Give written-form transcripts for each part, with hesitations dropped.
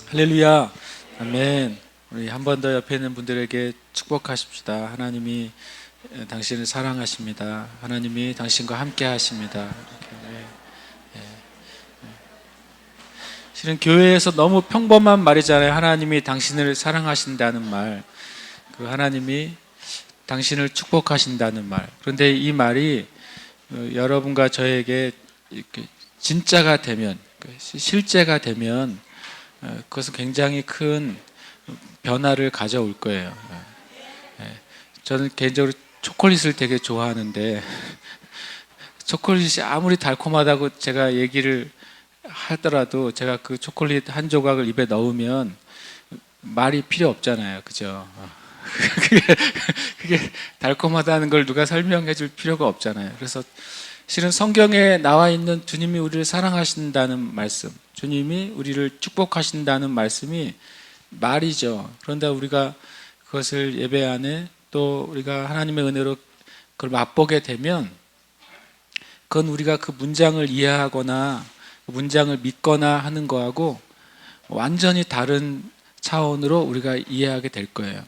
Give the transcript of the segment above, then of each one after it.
할렐루야. 아멘. 우리 한 번 더 옆에 있는 분들에게 축복하십시다. 하나님이 당신을 사랑하십니다. 하나님이 당신과 함께 하십니다. 이렇게, 실은 교회에서 너무 평범한 말이잖아요. 하나님이 당신을 사랑하신다는 말. 그 하나님이 당신을 축복하신다는 말. 그런데 이 말이 여러분과 저에게 이렇게 진짜가 되면, 실제가 되면 그것은 굉장히 큰 변화를 가져올 거예요. 저는 개인적으로 초콜릿을 되게 좋아하는데 초콜릿이 아무리 달콤하다고 제가 얘기를 하더라도 제가 그 초콜릿 한 조각을 입에 넣으면 말이 필요 없잖아요. 그죠? 그게, 그게 달콤하다는 걸 누가 설명해 줄 필요가 없잖아요. 그래서 실은 성경에 나와 있는 주님이 우리를 사랑하신다는 말씀, 주님이 우리를 축복하신다는 말씀이 말이죠. 그런데 우리가 그것을 예배 안에 또 우리가 하나님의 은혜로 그걸 맛보게 되면 그건 우리가 그 문장을 이해하거나 그 문장을 믿거나 하는 거하고 완전히 다른 차원으로 우리가 이해하게 될 거예요.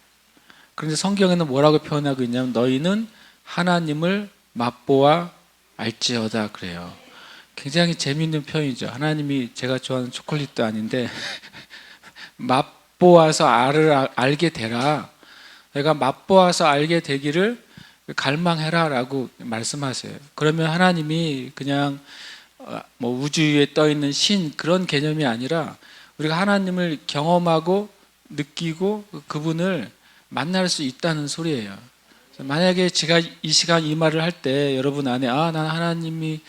그런데 성경에는 뭐라고 표현하고 있냐면 너희는 하나님을 맛보아 알지어다 그래요. 굉장히 재미있는 표현이죠. 하나님이 제가 좋아하는 초콜릿도 아닌데 맛보아서 알게 되라. 내가 맛보아서 알게 되기를 갈망해라 라고 말씀하세요. 그러면 하나님이 그냥 뭐 우주 위에 떠 있는 신 그런 개념이 아니라 우리가 하나님을 경험하고 느끼고 그분을 만날 수 있다는 소리예요. 만약에 제가 이 시간 이 말을 할 때 여러분 안에 난 하나님이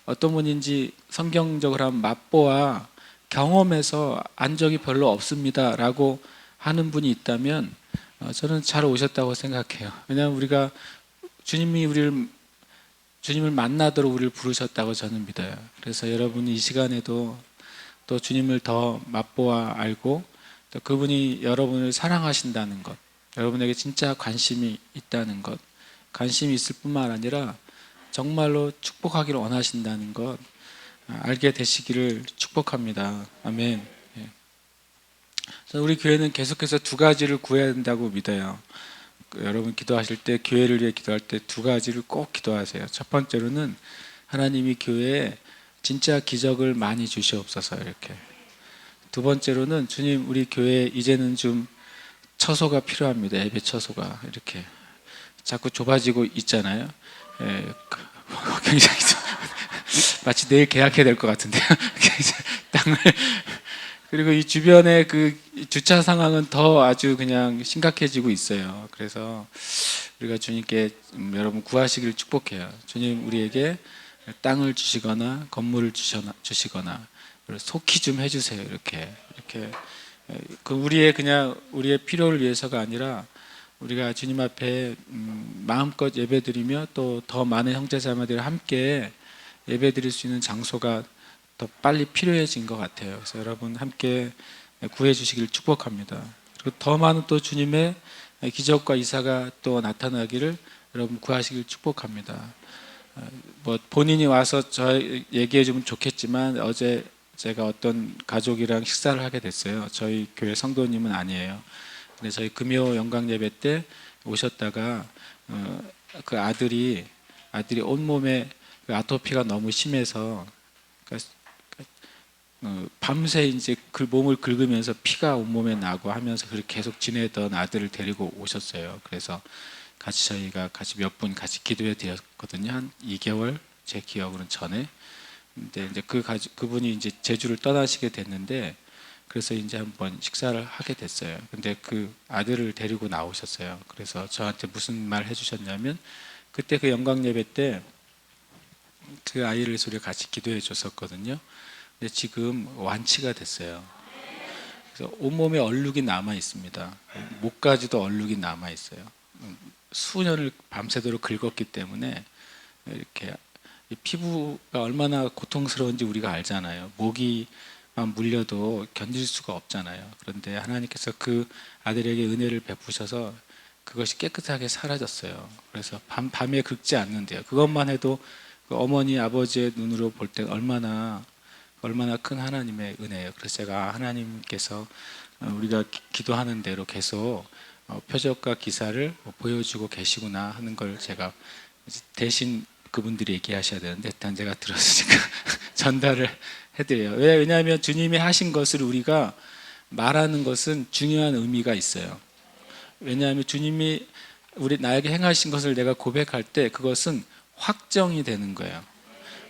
어떤 분인지 성경적으로 한번 맛보아 경험해서 안 적이 별로 없습니다 라고 하는 분이 있다면 저는 잘 오셨다고 생각해요. 왜냐하면 우리가 주님을 만나도록 우리를 부르셨다고 저는 믿어요. 그래서 여러분이 이 시간에도 또 주님을 더 맛보아 알고 또 그분이 여러분을 사랑하신다는 것, 여러분에게 진짜 관심이 있다는 것, 관심이 있을 뿐만 아니라 정말로 축복하기를 원하신다는 것 알게 되시기를 축복합니다. 아멘. 우리 교회는 계속해서 두 가지를 구해야 된다고 믿어요. 여러분 기도하실 때 교회를 위해 기도할 때 두 가지를 꼭 기도하세요. 첫 번째로는 하나님이 교회에 진짜 기적을 많이 주시옵소서 이렇게. 두 번째로는 주님 우리 교회에 이제는 좀 처소가 필요합니다. 예배 처소가 이렇게 자꾸 좁아지고 있잖아요. 굉장히 마치 내일 계약해야 될 것 같은데요. 땅을 그리고 이 주변의 그 주차 상황은 더 아주 그냥 심각해지고 있어요. 그래서 우리가 주님께 여러분 구하시기를 축복해요. 주님 우리에게 땅을 주시거나 건물을 주시거나 속히 좀 해주세요. 이렇게 그 우리의 필요를 위해서가 아니라 우리가 주님 앞에 마음껏 예배드리며 또 더 많은 형제자매들과 함께 예배드릴 수 있는 장소가 더 빨리 필요해진 것 같아요. 그래서 여러분 함께 구해 주시길 축복합니다. 그리고 더 많은 또 주님의 기적과 이사가 또 나타나기를 여러분 구하시길 축복합니다. 뭐 본인이 와서 저 얘기해 주면 좋겠지만 어제 제가 어떤 가족이랑 식사를 하게 됐어요. 저희 교회 성도님은 아니에요. 근데 저희 금요 영광 예배 때 오셨다가 그 아들이 온몸에 그 아토피가 너무 심해서 밤새 이제 그 몸을 긁으면서 피가 온몸에 나고 하면서 그렇게 계속 지내던 아들을 데리고 오셨어요. 그래서 저희가 같이 몇 분 같이 기도해 드렸거든요. 한 2개월 제 기억으로는 전에. 근데 이제 그분이 이제 제주를 떠나시게 됐는데 그래서 이제 한번 식사를 하게 됐어요. 근데 그 아들을 데리고 나오셨어요. 그래서 저한테 무슨 말 해주셨냐면 그때 그 영광 예배 때 그 아이를 우리가 같이 기도해 줬었거든요. 근데 지금 완치가 됐어요. 그래서 온몸에 얼룩이 남아 있습니다. 목까지도 얼룩이 남아 있어요. 수년을 밤새도록 긁었기 때문에 이렇게 피부가 얼마나 고통스러운지 우리가 알잖아요. 모기만 물려도 견딜 수가 없잖아요. 그런데 하나님께서 그 아들에게 은혜를 베푸셔서 그것이 깨끗하게 사라졌어요. 그래서 밤에 긁지 않는데요. 그것만 해도 그 어머니 아버지의 눈으로 볼 때 얼마나 얼마나 큰 하나님의 은혜예요. 그래서 제가 하나님께서 우리가 기도하는 대로 계속 표적과 기사를 보여주고 계시구나 하는 걸 제가 대신 그분들이 얘기하셔야 되는데 일단 제가 들었으니까 전달을 해드려요. 왜냐하면 주님이 하신 것을 우리가 말하는 것은 중요한 의미가 있어요. 왜냐하면 주님이 나에게 행하신 것을 내가 고백할 때 그것은 확정이 되는 거예요.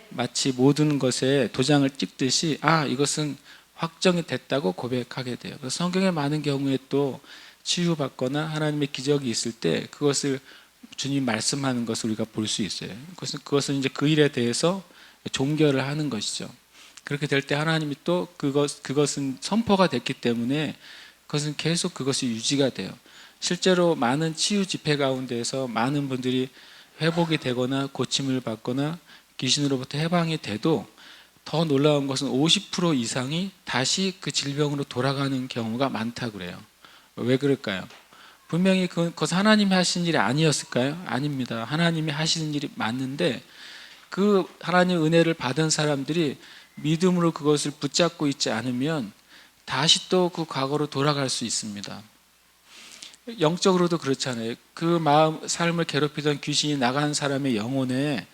마치 모든 것에 도장을 찍듯이 이것은 확정이 됐다고 고백하게 돼요. 그래서 성경의 많은 경우에 또 치유받거나 하나님의 기적이 있을 때 그것을 주님 말씀하는 것을 우리가 볼 수 있어요. 그것은 이제 그 일에 대해서 종결을 하는 것이죠. 그렇게 될 때 하나님이 또 그것은 선포가 됐기 때문에 그것은 계속 그것이 유지가 돼요. 실제로 많은 치유 집회 가운데에서 많은 분들이 회복이 되거나 고침을 받거나 귀신으로부터 해방이 돼도 더 놀라운 것은 50% 이상이 다시 그 질병으로 돌아가는 경우가 많다고 그래요. 왜 그럴까요? 분명히 그것은 하나님이 하신 일이 아니었을까요? 아닙니다. 하나님이 하시는 일이 맞는데 그 하나님의 은혜를 받은 사람들이 믿음으로 그것을 붙잡고 있지 않으면 다시 또 그 과거로 돌아갈 수 있습니다. 영적으로도 그렇잖아요. 그 삶을 괴롭히던 귀신이 나간 사람의 영혼에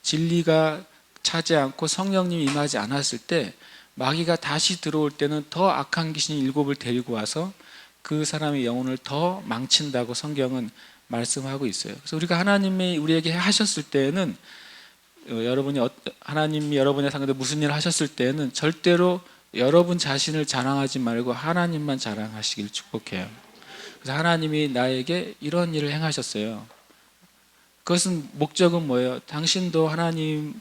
진리가 차지 않고 성령님이 임하지 않았을 때 마귀가 다시 들어올 때는 더 악한 귀신이 7을 데리고 와서 그 사람의 영혼을 더 망친다고 성경은 말씀하고 있어요. 그래서 우리가 하나님이 우리에게 하셨을 때에는 하나님이 여러분의 상대 무슨 일을 하셨을 때에는 절대로 여러분 자신을 자랑하지 말고 하나님만 자랑하시길 축복해요. 그래서 하나님이 나에게 이런 일을 행하셨어요. 그것은 목적은 뭐예요? 당신도 하나님을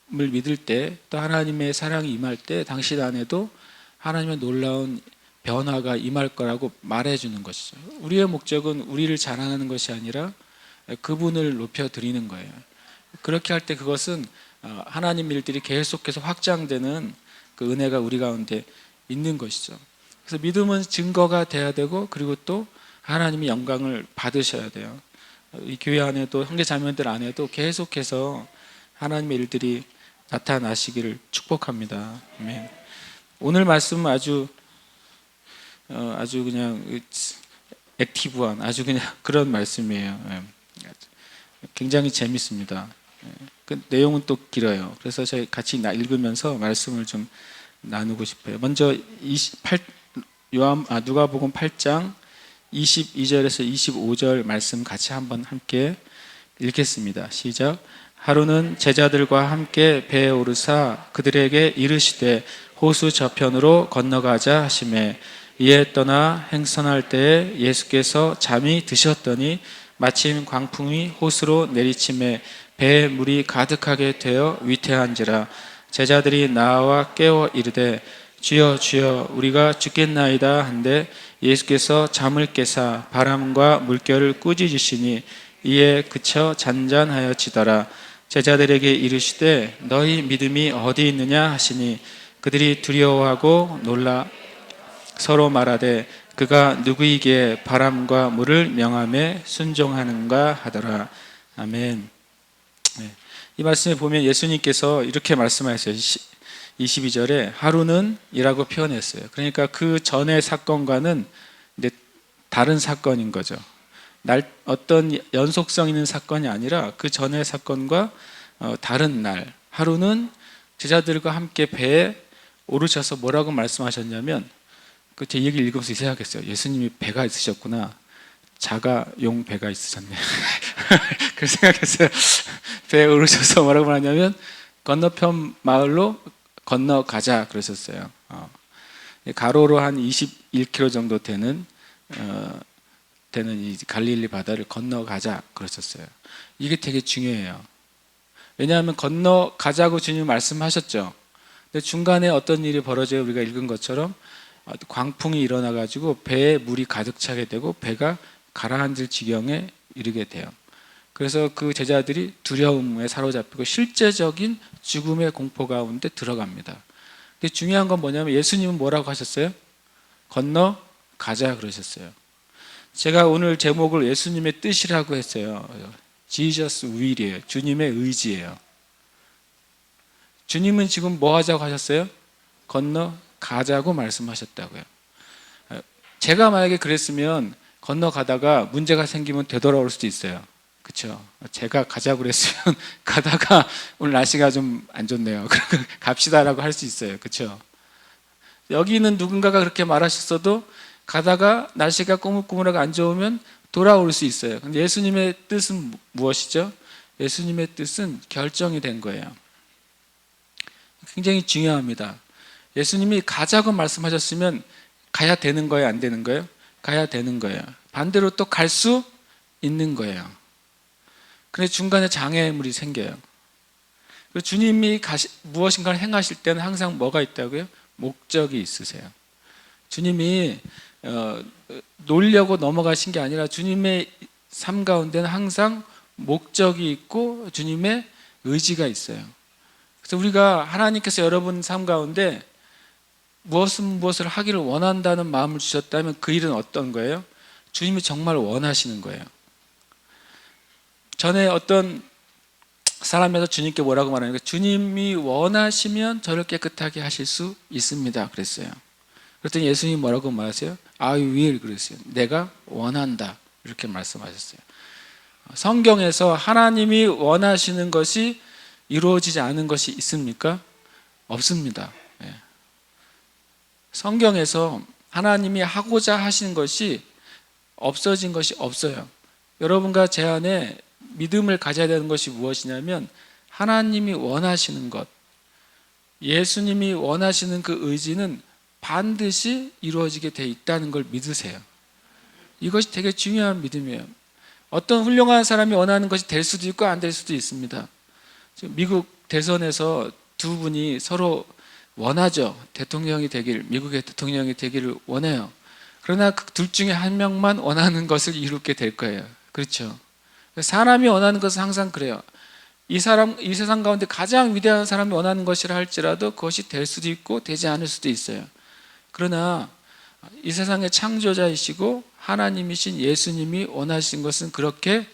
믿을 때 또 하나님의 사랑이 임할 때 당신 안에도 하나님의 놀라운 변화가 임할 거라고 말해주는 것이죠. 우리의 목적은 우리를 자랑하는 것이 아니라 그분을 높여드리는 거예요. 그렇게 할 때 그것은 하나님 일들이 계속해서 확장되는 그 은혜가 우리 가운데 있는 것이죠. 그래서 믿음은 증거가 돼야 되고 그리고 또 하나님이 영광을 받으셔야 돼요. 이 교회 안에도 형제 자매들 안에도 계속해서 하나님의 일들이 나타나시기를 축복합니다. 아멘. 오늘 말씀은 아주 그냥 액티브한 아주 그냥 그런 말씀이에요. 굉장히 재밌습니다. 그 내용은 또 길어요. 그래서 저희 같이 읽으면서 말씀을 좀 나누고 싶어요. 먼저 누가복음 8장 22절에서 25절 말씀 같이 한번 함께 읽겠습니다. 시작. 하루는 제자들과 함께 배에 오르사 그들에게 이르시되 호수 저편으로 건너가자 하시매 이에 떠나 행선할 때에 예수께서 잠이 드셨더니 마침 광풍이 호수로 내리침에 배에 물이 가득하게 되어 위태한지라 제자들이 나와 깨워 이르되 주여 주여 우리가 죽겠나이다 한데 예수께서 잠을 깨사 바람과 물결을 꾸짖으시니 이에 그쳐 잔잔하여지더라. 제자들에게 이르시되 너희 믿음이 어디 있느냐 하시니 그들이 두려워하고 놀라 서로 말하되 그가 누구이기에 바람과 물을 명함에 순종하는가 하더라. 아멘. 이 말씀에 보면 예수님께서 이렇게 말씀하셨어요. 22절에 하루는 이라고 표현했어요. 그러니까 그 전의 사건과는 이제 다른 사건인 거죠. 어떤 연속성 있는 사건이 아니라 그 전의 사건과 다른 날 하루는 제자들과 함께 배에 오르셔서 뭐라고 말씀하셨냐면 제 얘기 읽으면서 생각했어요. 예수님이 배가 있으셨구나. 자가용 배가 있으셨네. 그래서 생각했어요. 배에 오르셔서 뭐라고 말하냐면 건너편 마을로 건너가자 그러셨어요. 가로로 한 21km 정도 되는 이 갈릴리 바다를 건너가자 그러셨어요. 이게 되게 중요해요. 왜냐하면 건너가자고 주님 말씀하셨죠. 근데 중간에 어떤 일이 벌어져요? 우리가 읽은 것처럼 광풍이 일어나가지고 배에 물이 가득 차게 되고 배가 가라앉을 지경에 이르게 돼요. 그래서 그 제자들이 두려움에 사로잡히고 실제적인 죽음의 공포 가운데 들어갑니다. 근데 중요한 건 뭐냐면 예수님은 뭐라고 하셨어요? 건너가자 그러셨어요. 제가 오늘 제목을 예수님의 뜻이라고 했어요. Jesus will이에요. 주님의 의지예요. 주님은 지금 뭐 하자고 하셨어요? 건너가자고 말씀하셨다고요. 제가 만약에 그랬으면 건너가다가 문제가 생기면 되돌아올 수도 있어요. 그렇죠? 제가 가자고 그랬으면 가다가 오늘 날씨가 좀 안 좋네요. 그러니까 갑시다라고 할 수 있어요. 그렇죠? 여기 있는 누군가가 그렇게 말하셨어도 가다가 날씨가 꾸물꾸물하고 안 좋으면 돌아올 수 있어요. 근데 예수님의 뜻은 무엇이죠? 예수님의 뜻은 결정이 된 거예요. 굉장히 중요합니다. 예수님이 가자고 말씀하셨으면 가야 되는 거예요? 안 되는 거예요? 가야 되는 거예요. 반대로 또 갈 수 있는 거예요. 그런데 중간에 장애물이 생겨요. 그리고 주님이 무엇인가를 행하실 때는 항상 뭐가 있다고요? 목적이 있으세요. 주님이 놀려고 넘어가신 게 아니라 주님의 삶 가운데는 항상 목적이 있고 주님의 의지가 있어요. 그래서 우리가 하나님께서 여러분 삶 가운데 무엇을 하기를 원한다는 마음을 주셨다면 그 일은 어떤 거예요? 주님이 정말 원하시는 거예요. 전에 어떤 사람에서 주님께 뭐라고 말하니까 주님이 원하시면 저를 깨끗하게 하실 수 있습니다 그랬어요. 그랬더니 예수님이 뭐라고 말하세요? I will 그랬어요. 내가 원한다 이렇게 말씀하셨어요. 성경에서 하나님이 원하시는 것이 이루어지지 않은 것이 있습니까? 없습니다. 성경에서 하나님이 하고자 하신 것이 없어진 것이 없어요. 여러분과 제 안에 믿음을 가져야 되는 것이 무엇이냐면 하나님이 원하시는 것, 예수님이 원하시는 그 의지는 반드시 이루어지게 돼 있다는 걸 믿으세요. 이것이 되게 중요한 믿음이에요. 어떤 훌륭한 사람이 원하는 것이 될 수도 있고 안 될 수도 있습니다. 지금 미국 대선에서 두 분이 서로 원하죠. 미국의 대통령이 되기를 원해요. 그러나 그 둘 중에 한 명만 원하는 것을 이루게 될 거예요. 그렇죠? 사람이 원하는 것은 항상 그래요. 이 세상 가운데 가장 위대한 사람이 원하는 것이라 할지라도 그것이 될 수도 있고 되지 않을 수도 있어요. 그러나 이 세상의 창조자이시고 하나님이신 예수님이 원하신 것은 그렇게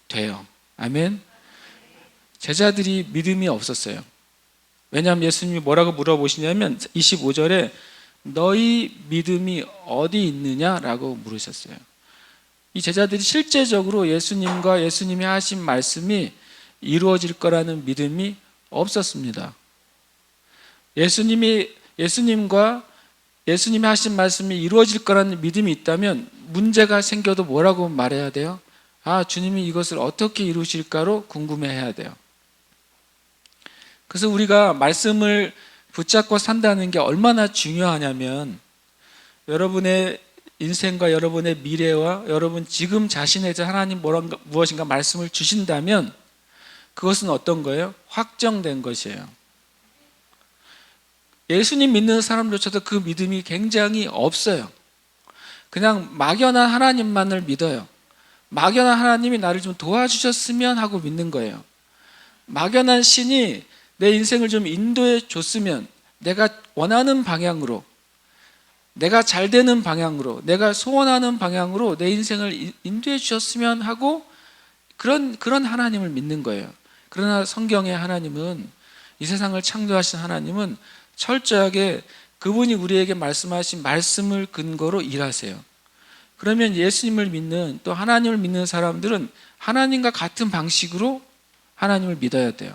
돼요. 아멘. 제자들이 믿음이 없었어요. 왜냐하면 예수님이 뭐라고 물어보시냐면 25절에 너희 믿음이 어디 있느냐라고 물으셨어요. 이 제자들이 실제적으로 예수님과 예수님이 하신 말씀이 이루어질 거라는 믿음이 없었습니다. 예수님과 예수님이 하신 말씀이 이루어질 거라는 믿음이 있다면 문제가 생겨도 뭐라고 말해야 돼요? 주님이 이것을 어떻게 이루실까로 궁금해해야 돼요. 그래서 우리가 말씀을 붙잡고 산다는 게 얼마나 중요하냐면 여러분의 인생과 여러분의 미래와 여러분 지금 자신에 대해 하나님 무엇인가 말씀을 주신다면 그것은 어떤 거예요? 확정된 것이에요. 예수님 믿는 사람조차도 그 믿음이 굉장히 없어요. 그냥 막연한 하나님만을 믿어요. 막연한 하나님이 나를 좀 도와주셨으면 하고 믿는 거예요. 막연한 신이 내 인생을 좀 인도해 줬으면 내가 원하는 방향으로, 내가 잘 되는 방향으로, 내가 소원하는 방향으로 내 인생을 인도해 주셨으면 하고 그런 하나님을 믿는 거예요. 그러나 성경의 하나님은, 이 세상을 창조하신 하나님은 철저하게 그분이 우리에게 말씀하신 말씀을 근거로 일하세요. 그러면 예수님을 믿는, 또 하나님을 믿는 사람들은 하나님과 같은 방식으로 하나님을 믿어야 돼요.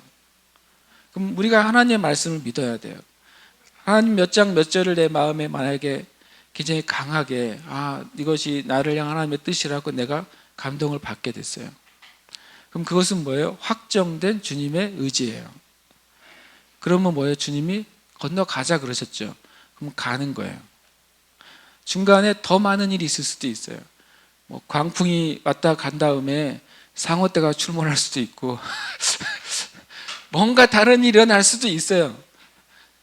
그럼 우리가 하나님의 말씀을 믿어야 돼요. 하나님 몇 장 몇 절을 내 마음에 만약에 굉장히 강하게 이것이 나를 향한 하나님의 뜻이라고 내가 감동을 받게 됐어요. 그럼 그것은 뭐예요? 확정된 주님의 의지예요. 그러면 뭐예요? 주님이 건너가자 그러셨죠. 그럼 가는 거예요. 중간에 더 많은 일이 있을 수도 있어요. 광풍이 왔다 간 다음에 상어떼가 출몰할 수도 있고 뭔가 다른 일이 일어날 수도 있어요.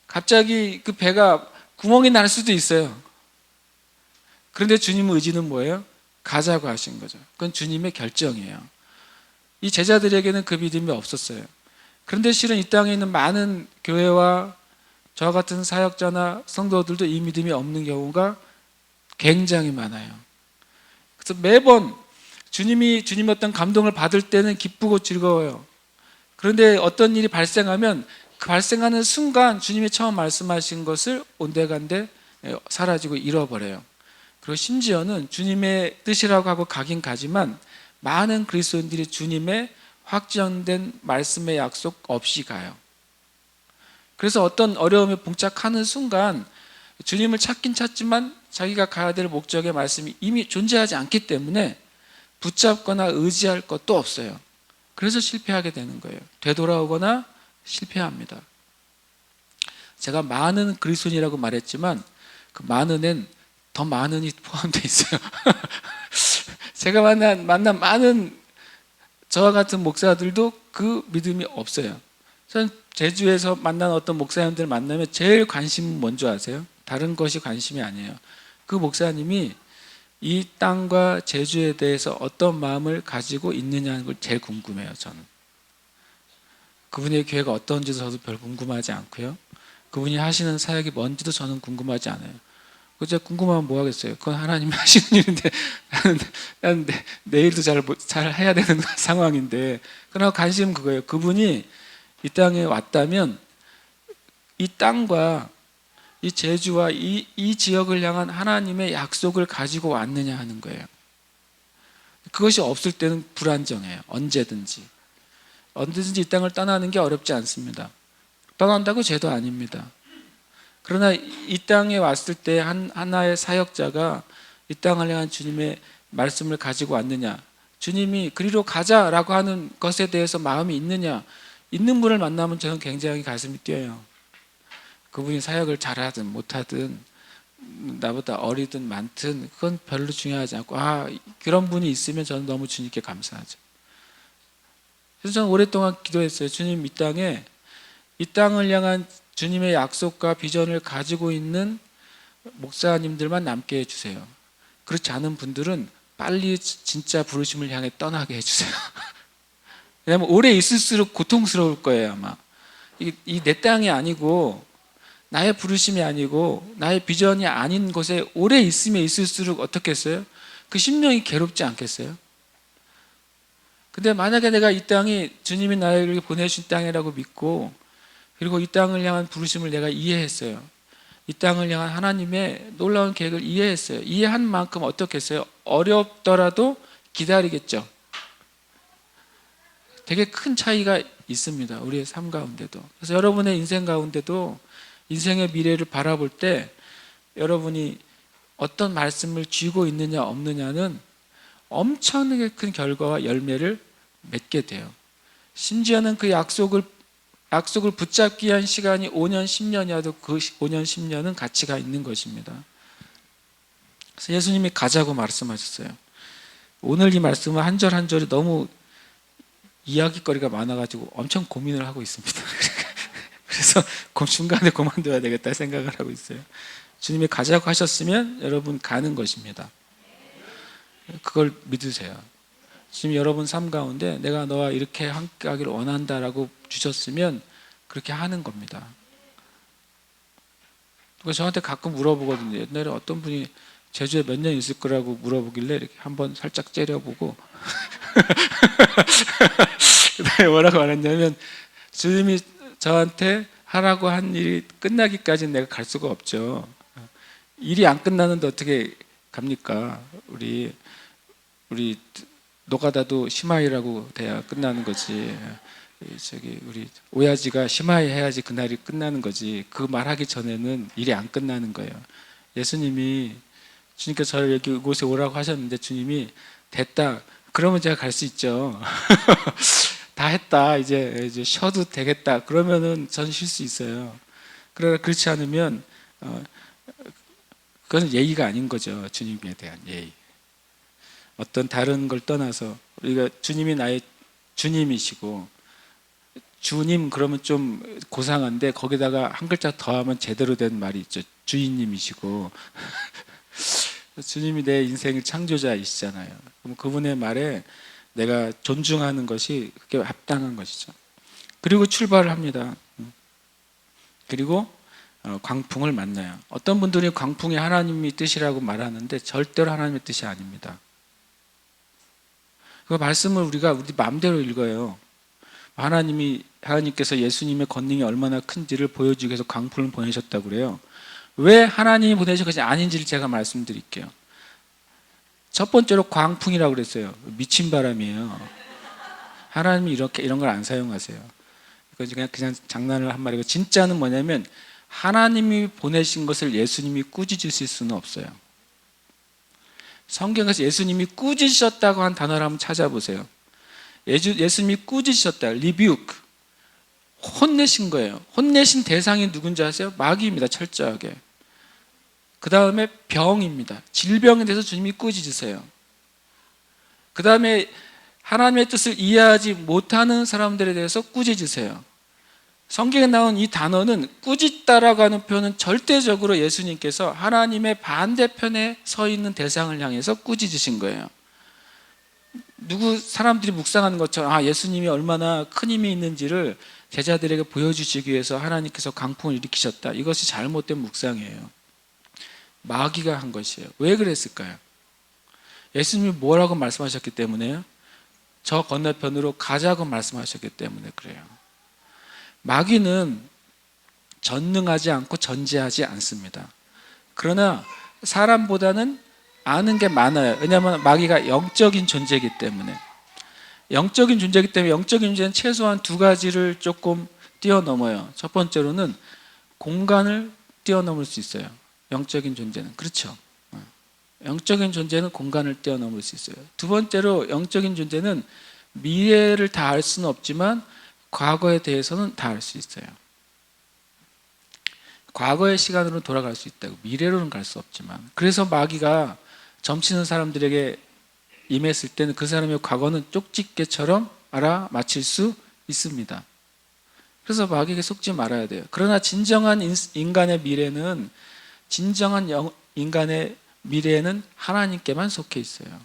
갑자기 그 배가 구멍이 날 수도 있어요. 그런데 주님의 의지는 뭐예요? 가자고 하신 거죠. 그건 주님의 결정이에요. 이 제자들에게는 그 믿음이 없었어요. 그런데 실은 이 땅에 있는 많은 교회와 저와 같은 사역자나 성도들도 이 믿음이 없는 경우가 굉장히 많아요. 그래서 매번 주님 어떤 감동을 받을 때는 기쁘고 즐거워요. 그런데 어떤 일이 발생하면 그 발생하는 순간 주님이 처음 말씀하신 것을 온데간데 사라지고 잃어버려요. 그리고 심지어는 주님의 뜻이라고 하고 가긴 가지만 많은 그리스도인들이 주님의 확정된 말씀의 약속 없이 가요. 그래서 어떤 어려움에 봉착하는 순간 주님을 찾긴 찾지만 자기가 가야 될 목적의 말씀이 이미 존재하지 않기 때문에 붙잡거나 의지할 것도 없어요. 그래서 실패하게 되는 거예요. 되돌아오거나 실패합니다. 제가 많은 그리스도인이라고 말했지만 그 많은엔 더 많은이 포함되어 있어요. 제가 만난 많은 저와 같은 목사들도 그 믿음이 없어요. 저는 제주에서 만난 어떤 목사님들 만나면 제일 관심은 뭔지 아세요? 다른 것이 관심이 아니에요. 그 목사님이 이 땅과 제주에 대해서 어떤 마음을 가지고 있느냐는 걸 제일 궁금해요. 저는 그분의 교회가 어떤지도 저도 별 궁금하지 않고요. 그분이 하시는 사역이 뭔지도 저는 궁금하지 않아요. 그저 궁금하면 뭐 하겠어요. 그건 하나님이 하시는 일인데 나는 내일도 잘 해야 되는 상황인데, 그러나 관심은 그거예요. 그분이 이 땅에 왔다면 이 땅과 이 제주와 이 지역을 향한 하나님의 약속을 가지고 왔느냐 하는 거예요. 그것이 없을 때는 불안정해요. 언제든지 이 땅을 떠나는 게 어렵지 않습니다. 떠난다고 죄도 아닙니다. 그러나 이 땅에 왔을 때 하나의 사역자가 이 땅을 향한 주님의 말씀을 가지고 왔느냐, 주님이 그리로 가자라고 하는 것에 대해서 마음이 있느냐, 있는 분을 만나면 저는 굉장히 가슴이 뛰어요. 그분이 사역을 잘하든 못하든 나보다 어리든 많든 그건 별로 중요하지 않고, 그런 분이 있으면 저는 너무 주님께 감사하죠. 그래서 저는 오랫동안 기도했어요. 주님, 이 땅을 향한 주님의 약속과 비전을 가지고 있는 목사님들만 남게 해주세요. 그렇지 않은 분들은 빨리 진짜 부르심을 향해 떠나게 해주세요. 왜냐하면 오래 있을수록 고통스러울 거예요. 아마 이 내 땅이 아니고 나의 부르심이 아니고 나의 비전이 아닌 곳에 오래 있으면 있을수록 어떻겠어요? 그 심령이 괴롭지 않겠어요? 근데 만약에 내가 이 땅이 주님이 나에게 보내신 땅이라고 믿고, 그리고 이 땅을 향한 부르심을 내가 이해했어요. 이 땅을 향한 하나님의 놀라운 계획을 이해했어요. 이해한 만큼 어떻겠어요? 어렵더라도 기다리겠죠. 되게 큰 차이가 있습니다. 우리의 삶 가운데도. 그래서 여러분의 인생 가운데도 인생의 미래를 바라볼 때 여러분이 어떤 말씀을 쥐고 있느냐 없느냐는 엄청나게 큰 결과와 열매를 맺게 돼요. 심지어는 그 약속을 붙잡기 위한 시간이 5년, 10년이라도 그 5년, 10년은 가치가 있는 것입니다. 그래서 예수님이 가자고 말씀하셨어요. 오늘 이 말씀은 한 절 한 절이 너무 이야기거리가 많아가지고 엄청 고민을 하고 있습니다. 그래서 중간에 그만둬야 되겠다 생각을 하고 있어요. 주님이 가자고 하셨으면 여러분 가는 것입니다. 그걸 믿으세요. 지금 여러분 삶 가운데 내가 너와 이렇게 함께 하기를 원한다라고 주셨으면 그렇게 하는 겁니다. 저한테 가끔 물어보거든요. 옛날에 어떤 분이 제주에 몇 년 있을 거라고 물어보길래 이렇게 한번 살짝 째려보고 그다음에 뭐라고 말했냐면, 주님이 저한테 하라고 한 일이 끝나기까지는 내가 갈 수가 없죠. 일이 안 끝나는데 어떻게 갑니까? 우리 노가다도 시마이라고 돼야 끝나는 거지. 우리 오야지가 시마이 해야지 그날이 끝나는 거지. 그 말하기 전에는 일이 안 끝나는 거예요. 주님께서 저를 여기 이곳에 오라고 하셨는데 주님이 됐다 그러면 제가 갈 수 있죠. 다 했다 이제 쉬어도 되겠다 그러면은 전 쉴 수 있어요. 그러나 그렇지 않으면 그건 예의가 아닌 거죠. 주님에 대한 예의. 어떤 다른 걸 떠나서 우리가 주님이 나의 주님이시고, 주님 그러면 좀 고상한데 거기다가 한 글자 더하면 제대로 된 말이 있죠. 주인님이시고 주님이 내 인생의 창조자이시잖아요. 그럼 그분의 말에 내가 존중하는 것이 그게 합당한 것이죠. 그리고 출발을 합니다. 그리고 광풍을 만나요. 어떤 분들이 광풍이 하나님의 뜻이라고 말하는데 절대로 하나님의 뜻이 아닙니다. 그 말씀을 우리 마음대로 읽어요. 하나님께서 예수님의 권능이 얼마나 큰지를 보여주기 위해서 광풍을 보내셨다고 그래요. 왜 하나님이 보내신 것이 아닌지를 제가 말씀드릴게요. 첫 번째로 광풍이라고 그랬어요. 미친 바람이에요. 하나님이 이런 걸 안 사용하세요. 그건 그냥 장난을 한 말이고, 진짜는 뭐냐면 하나님이 보내신 것을 예수님이 꾸짖으실 수는 없어요. 성경에서 예수님이 꾸짖으셨다고 한 단어를 한번 찾아보세요. 예수님이 꾸짖으셨다, 리뷰크, 혼내신 거예요. 혼내신 대상이 누군지 아세요? 마귀입니다. 철저하게. 그 다음에 병입니다. 질병에 대해서 주님이 꾸짖으세요. 그 다음에 하나님의 뜻을 이해하지 못하는 사람들에 대해서 꾸짖으세요. 성경에 나온 이 단어는, 꾸짖다라고 하는 표현은 절대적으로 예수님께서 하나님의 반대편에 서 있는 대상을 향해서 꾸짖으신 거예요. 사람들이 묵상하는 것처럼 예수님이 얼마나 큰 힘이 있는지를 제자들에게 보여주시기 위해서 하나님께서 강풍을 일으키셨다, 이것이 잘못된 묵상이에요. 마귀가 한 것이에요. 왜 그랬을까요? 예수님이 뭐라고 말씀하셨기 때문에요? 저 건너편으로 가자고 말씀하셨기 때문에 그래요. 마귀는 전능하지 않고 전지하지 않습니다. 그러나 사람보다는 아는 게 많아요. 왜냐하면 마귀가 영적인 존재이기 때문에. 영적인 존재는 최소한 두 가지를 조금 뛰어넘어요. 첫 번째로는 공간을 뛰어넘을 수 있어요. 영적인 존재는. 그렇죠. 영적인 존재는 공간을 뛰어넘을 수 있어요. 두 번째로, 영적인 존재는 미래를 다 알 수는 없지만 과거에 대해서는 다 알 수 있어요. 과거의 시간으로 돌아갈 수 있다고, 미래로는 갈 수 없지만. 그래서 마귀가 점치는 사람들에게 임했을 때는 그 사람의 과거는 쪽집게처럼 알아맞힐 수 있습니다. 그래서 마귀에게 속지 말아야 돼요. 그러나 진정한 인간의 미래는, 인간의 미래에는 하나님께만 속해 있어요.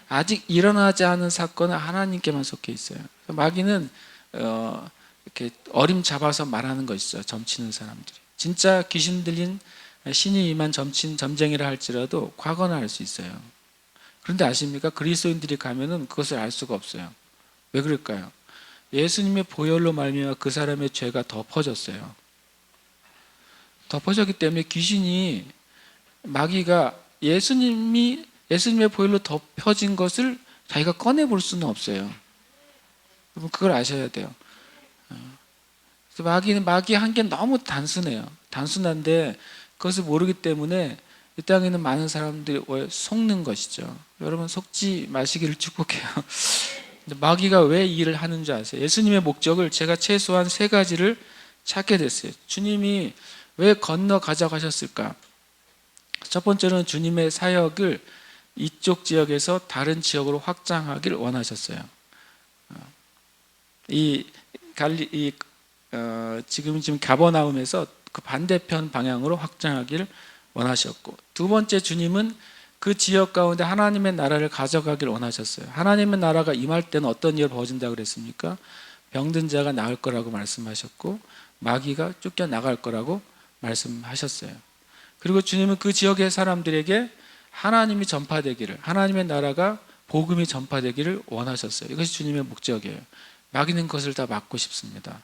아직 일어나지 않은 사건은 하나님께만 속해 있어요. 마귀는 이렇게 어림잡아서 말하는 것이죠. 점치는 사람들이. 진짜 귀신 들린 신이 임한 점쟁이라 할지라도 과거는 알 수 있어요. 그런데 아십니까? 그리스도인들이 가면은 그것을 알 수가 없어요. 왜 그럴까요? 예수님의 보혈로 말미암아 그 사람의 죄가 덮어졌어요. 덮어졌기 때문에 마귀가 예수님의 보혈로 덮여진 것을 자기가 꺼내볼 수는 없어요. 여러분, 그걸 아셔야 돼요. 마귀 한 게 너무 단순해요. 단순한데 그것을 모르기 때문에 이 땅에 있는 많은 사람들이 속는 것이죠. 여러분, 속지 마시기를 축복해요. 마귀가 왜 이 일을 하는 줄 아세요? 예수님의 목적을 제가 최소한 세 가지를 찾게 됐어요. 주님이 왜 건너가자고 하셨을까? 첫 번째는 주님의 사역을 이쪽 지역에서 다른 지역으로 확장하길 원하셨어요. 지금 가버나움에서 그 반대편 방향으로 확장하기를 원하셨고, 두 번째, 주님은 그 지역 가운데 하나님의 나라를 가져가길 원하셨어요. 하나님의 나라가 임할 때는 어떤 일이 벌어진다고 그랬습니까? 병든 자가 나을 거라고 말씀하셨고, 마귀가 쫓겨나갈 거라고 말씀하셨어요. 그리고 주님은 그 지역의 사람들에게 하나님이 전파되기를, 하나님의 나라가, 복음이 전파되기를 원하셨어요. 이것이 주님의 목적이에요. 마귀는 그것을 다 막고 싶습니다.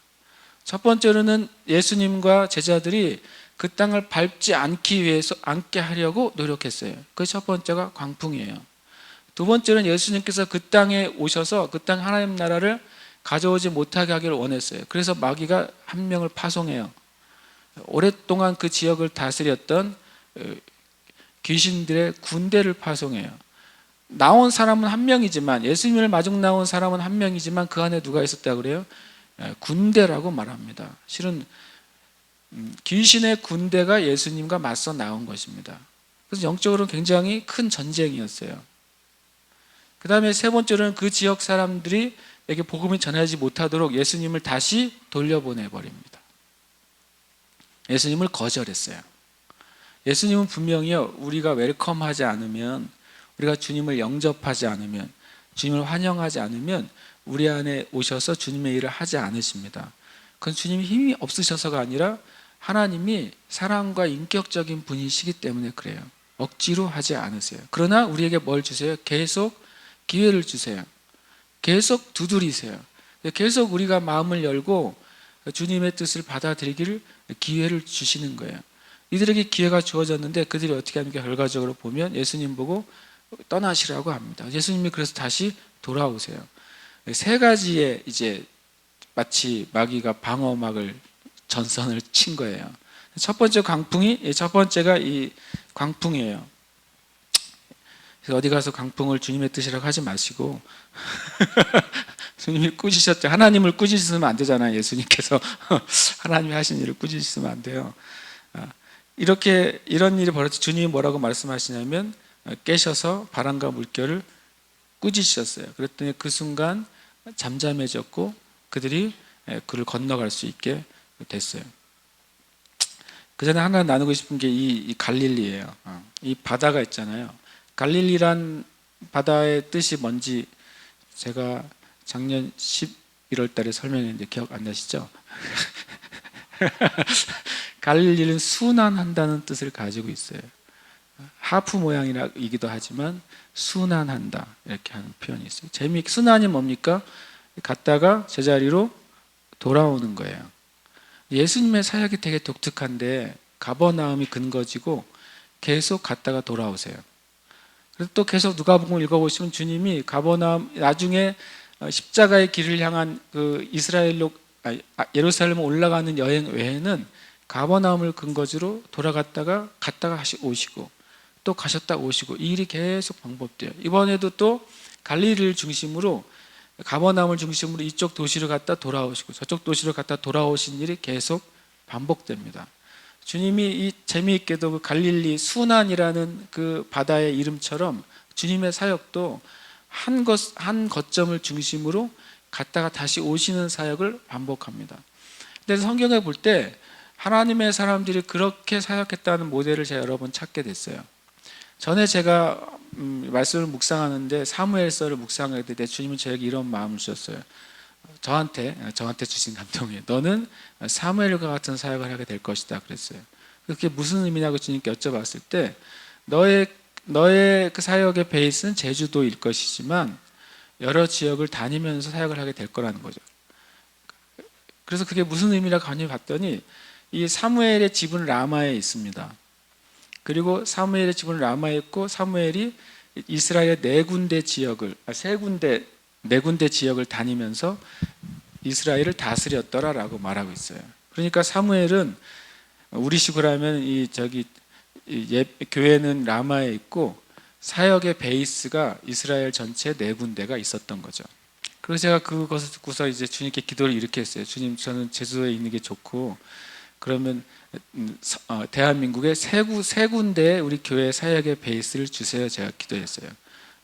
첫 번째로는 예수님과 제자들이 그 땅을 밟지 않게 하려고 노력했어요. 그 첫 번째가 광풍이에요. 두 번째는 예수님께서 그 땅에 오셔서 그 땅 하나님 나라를 가져오지 못하게 하기를 원했어요. 그래서 마귀가 한 명을 파송해요. 오랫동안 그 지역을 다스렸던 귀신들의 군대를 파송해요. 나온 사람은 한 명이지만, 예수님을 마중 나온 사람은 한 명이지만 그 안에 누가 있었다고 그래요? 군대라고 말합니다. 실은 귀신의 군대가 예수님과 맞서 나온 것입니다. 그래서 영적으로 굉장히 큰 전쟁이었어요. 그 다음에 세 번째로는 그 지역 사람들에게 복음이 전하지 못하도록 예수님을 다시 돌려보내버립니다. 예수님을 거절했어요. 예수님은 분명히요, 우리가 웰컴하지 않으면, 우리가 주님을 영접하지 않으면, 주님을 환영하지 않으면 우리 안에 오셔서 주님의 일을 하지 않으십니다. 그건 주님이 힘이 없으셔서가 아니라 하나님이 사랑과 인격적인 분이시기 때문에 그래요. 억지로 하지 않으세요. 그러나 우리에게 뭘 주세요? 계속 기회를 주세요. 계속 두드리세요. 계속 우리가 마음을 열고 주님의 뜻을 받아들이기를 기회를 주시는 거예요. 이들에게 기회가 주어졌는데 그들이 어떻게 하는 게 결과적으로 보면 예수님 보고 떠나시라고 합니다. 예수님이 그래서 다시 돌아오세요. 세 가지의 이제 마치 마귀가 방어막을 전선을 친 거예요. 첫 번째가 이 광풍이에요. 그래서 어디 가서 광풍을 주님의 뜻이라고 하지 마시고 주님이 꾸짖으셨죠. 하나님을 꾸짖으면 안 되잖아요. 예수님께서 하나님이 하신 일을 꾸짖으면 안 돼요. 이런 일이 벌어져 주님이 뭐라고 말씀하시냐면 깨셔서 바람과 물결을 꾸짖으셨어요. 그랬더니 그 순간 잠잠해졌고 그들이 그를 건너갈 수 있게 됐어요. 그 전에 하나 나누고 싶은 게 이 갈릴리예요. 이 바다가 있잖아요. 갈릴리란 바다의 뜻이 뭔지 제가 작년 11월 달에 설명했는데 기억 안 나시죠? 갈릴리는 순환한다는 뜻을 가지고 있어요. 하프 모양이기도 하지만 순환한다 이렇게 하는 표현이 있어요. 순환이 뭡니까? 갔다가 제자리로 돌아오는 거예요. 예수님의 사역이 되게 독특한데 가버나움이 근거지고 계속 갔다가 돌아오세요. 그래서 또 계속 누가복음 읽어보시면 주님이 가버나움 나중에 십자가의 길을 향한 그 예루살렘 올라가는 여행 외에는 가버나움을 근거지로 돌아갔다가 갔다가 오시고 또 가셨다 오시고 이 일이 계속 반복돼요. 이번에도 또 갈릴리를 중심으로 가버나움을 중심으로 이쪽 도시로 갔다 돌아오시고 저쪽 도시로 갔다 돌아오신 일이 계속 반복됩니다. 주님이 재미있게도 그 갈릴리 순환이라는 그 바다의 이름처럼 주님의 사역도 한 거점을 중심으로 갔다가 다시 오시는 사역을 반복합니다. 근데 성경에 볼 때 하나님의 사람들이 그렇게 사역했다는 모델을 제가 여러 번 찾게 됐어요. 전에 제가 말씀을 묵상하는데 사무엘서를 묵상할 때 주님은 저에게 이런 마음을 주셨어요. 저한테 주신 감동이에요. 너는 사무엘과 같은 사역을 하게 될 것이다 그랬어요. 그게 무슨 의미냐고 주님께 여쭤봤을 때 너의 그 사역의 베이스는 제주도일 것이지만 여러 지역을 다니면서 사역을 하게 될 거라는 거죠. 그래서 그게 무슨 의미라고 간이 봤더니 이 사무엘의 집은 라마에 있습니다. 그리고 사무엘의 집은 라마에 있고 사무엘이 이스라엘 네 군데 지역을 다니면서 이스라엘을 다스렸더라라고 말하고 있어요. 그러니까 사무엘은 우리식으로 하면 교회는 라마에 있고 사역의 베이스가 이스라엘 전체 네 군데가 있었던 거죠. 그래서 제가 그것을 듣고서 이제 주님께 기도를 이렇게 했어요. 주님, 저는 제주도에 있는 게 좋고 그러면 대한민국의 세 군데에 우리 교회 사역의 베이스를 주세요. 제가 기도했어요.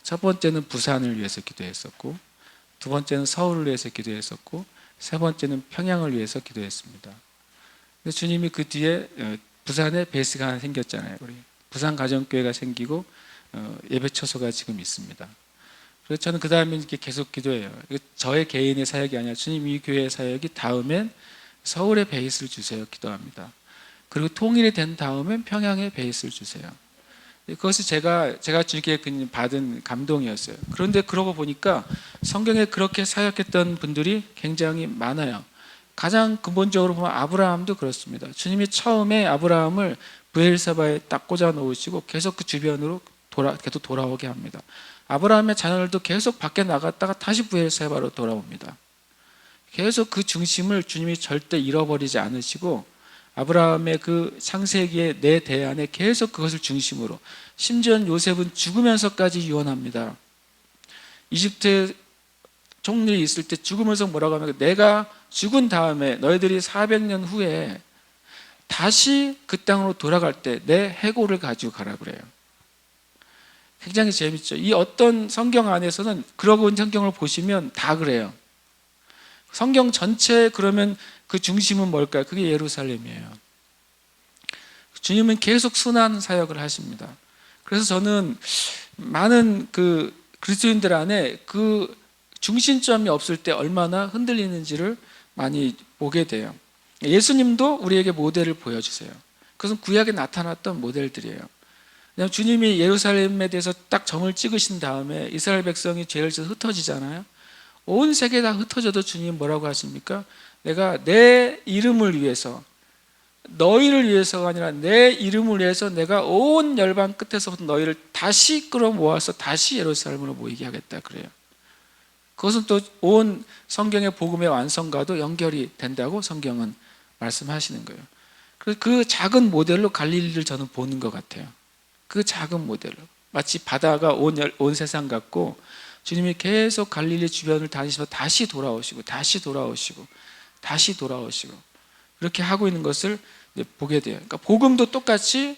첫 번째는 부산을 위해서 기도했었고 두 번째는 서울을 위해서 기도했었고 세 번째는 평양을 위해서 기도했습니다. 근데 주님이 그 뒤에 부산에 베이스가 하나 생겼잖아요. 우리 부산 가정교회가 생기고 예배 처소가 지금 있습니다. 그래서 저는 그 다음에 이렇게 계속 기도해요. 저의 개인의 사역이 아니라 주님 이 교회의 사역이 다음엔 서울의 베이스를 주세요. 기도합니다. 그리고 통일이 된 다음엔 평양의 베이스를 주세요. 그것이 제가 주님께 받은 감동이었어요. 그런데 그러고 보니까 성경에 그렇게 사역했던 분들이 굉장히 많아요. 가장 근본적으로 보면 아브라함도 그렇습니다. 주님이 처음에 아브라함을 브엘사바에 딱 꽂아 놓으시고 계속 그 주변으로 계속 돌아오게 합니다. 아브라함의 자녀들도 계속 밖에 나갔다가 다시 브엘사바로 돌아옵니다. 계속 그 중심을 주님이 절대 잃어버리지 않으시고 아브라함의 그 창세기의 네 대 안에 계속 그것을 중심으로 심지어 요셉은 죽으면서까지 유언합니다. 이집트에 총리이 있을 때 죽으면서 뭐라고 하면 내가 죽은 다음에 너희들이 400년 후에 다시 그 땅으로 돌아갈 때 내 해골을 가지고 가라 그래요. 굉장히 재밌죠. 이 어떤 성경 안에서는 그러고 성경을 보시면 다 그래요. 성경 전체 그러면 그 중심은 뭘까요? 그게 예루살렘이에요. 주님은 계속 순환 사역을 하십니다. 그래서 저는 많은 그 그리스도인들 안에 그 중심점이 없을 때 얼마나 흔들리는지를 많이 보게 돼요. 예수님도 우리에게 모델을 보여주세요. 그것은 구약에 나타났던 모델들이에요. 그냥 주님이 예루살렘에 대해서 딱 점을 찍으신 다음에 이스라엘 백성이 죄를 지어서 흩어지잖아요. 온 세계 다 흩어져도 주님 뭐라고 하십니까? 내가 내 이름을 위해서, 너희를 위해서가 아니라 내 이름을 위해서 내가 온 열방 끝에서부터 너희를 다시 끌어모아서 다시 예루살렘으로 모이게 하겠다 그래요. 그것은 또 온 성경의 복음의 완성과도 연결이 된다고 성경은 말씀하시는 거예요. 그래서 그 작은 모델로 갈릴리를 저는 보는 것 같아요. 그 작은 모델로 마치 바다가 온 세상 같고, 주님이 계속 갈릴리 주변을 다니시면서 다시 돌아오시고 다시 돌아오시고 다시 돌아오시고 그렇게 하고 있는 것을 보게 돼요. 그러니까 복음도 똑같이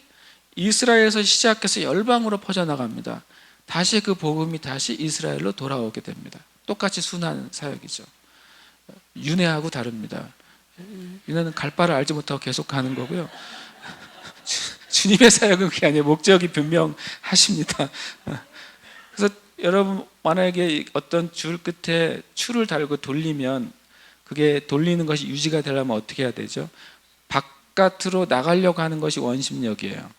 이스라엘에서 시작해서 열방으로 퍼져나갑니다. 다시 그 복음이 다시 이스라엘로 돌아오게 됩니다. 똑같이 순환 사역이죠. 윤회하고 다릅니다. 윤회는 갈 바를 알지 못하고 계속 가는 거고요. 주님의 사역은 그게 아니에요. 목적이 분명하십니다. 그래서 여러분, 만약에 어떤 줄 끝에 추를 달고 돌리면 그게 돌리는 것이 유지가 되려면 어떻게 해야 되죠? 바깥으로 나가려고 하는 것이 원심력이에요.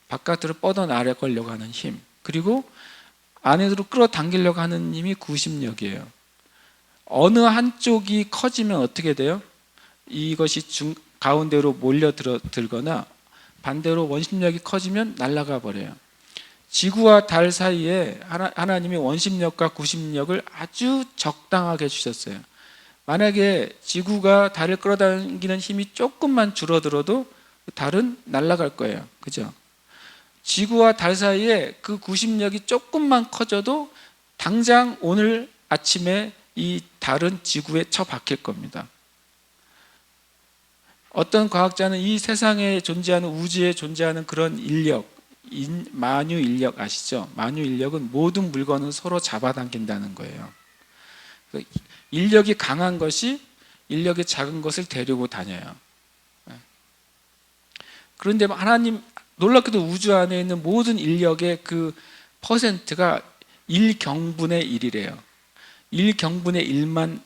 바깥으로 뻗어나가려고 하는 힘, 그리고 안으로 끌어당기려고 하는 힘이 구심력이에요. 어느 한쪽이 커지면 어떻게 돼요? 이것이 가운데로 몰려들거나 반대로 원심력이 커지면 날아가 버려요. 지구와 달 사이에 하나님이 원심력과 구심력을 아주 적당하게 주셨어요. 만약에 지구가 달을 끌어당기는 힘이 조금만 줄어들어도 달은 날아갈 거예요. 그죠? 지구와 달 사이에 그 구심력이 조금만 커져도 당장 오늘 아침에 이 달은 지구에 처박힐 겁니다. 어떤 과학자는 이 세상에 존재하는, 우주에 존재하는 그런 인력, 만유 인력 아시죠? 만유 인력은 모든 물건을 서로 잡아당긴다는 거예요. 인력이 강한 것이 인력이 작은 것을 데리고 다녀요. 그런데 하나님, 놀랍게도 우주 안에 있는 모든 인력의 그 퍼센트가 1경분의 1이래요. 1경분의 1만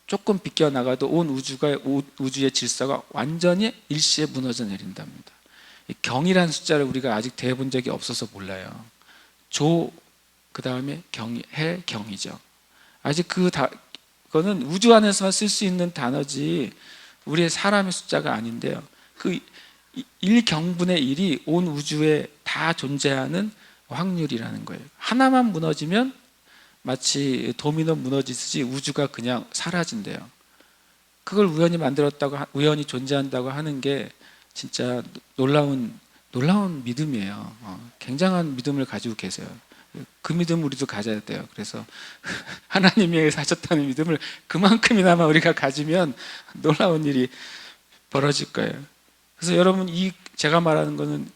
조금 비껴나가도 온 우주의 질서가 완전히 일시에 무너져 내린답니다. 경이라는 숫자를 우리가 아직 대본 적이 없어서 몰라요. 조, 그 다음에 경이, 해, 경이죠. 아직 그거는 우주 안에서만 쓸 수 있는 단어지 우리의 사람의 숫자가 아닌데요. 그 1경분의 1이 온 우주에 다 존재하는 확률이라는 거예요. 하나만 무너지면 마치 도미노 무너지듯이 우주가 그냥 사라진대요. 그걸 우연히 만들었다고, 우연히 존재한다고 하는 게 진짜 놀라운 믿음이에요. 굉장한 믿음을 가지고 계세요. 그 믿음 우리도 가져야 돼요. 그래서 하나님이 위해서 하셨다는 믿음을 그만큼이나마 우리가 가지면 놀라운 일이 벌어질 거예요. 그래서 여러분, 제가 말하는 거는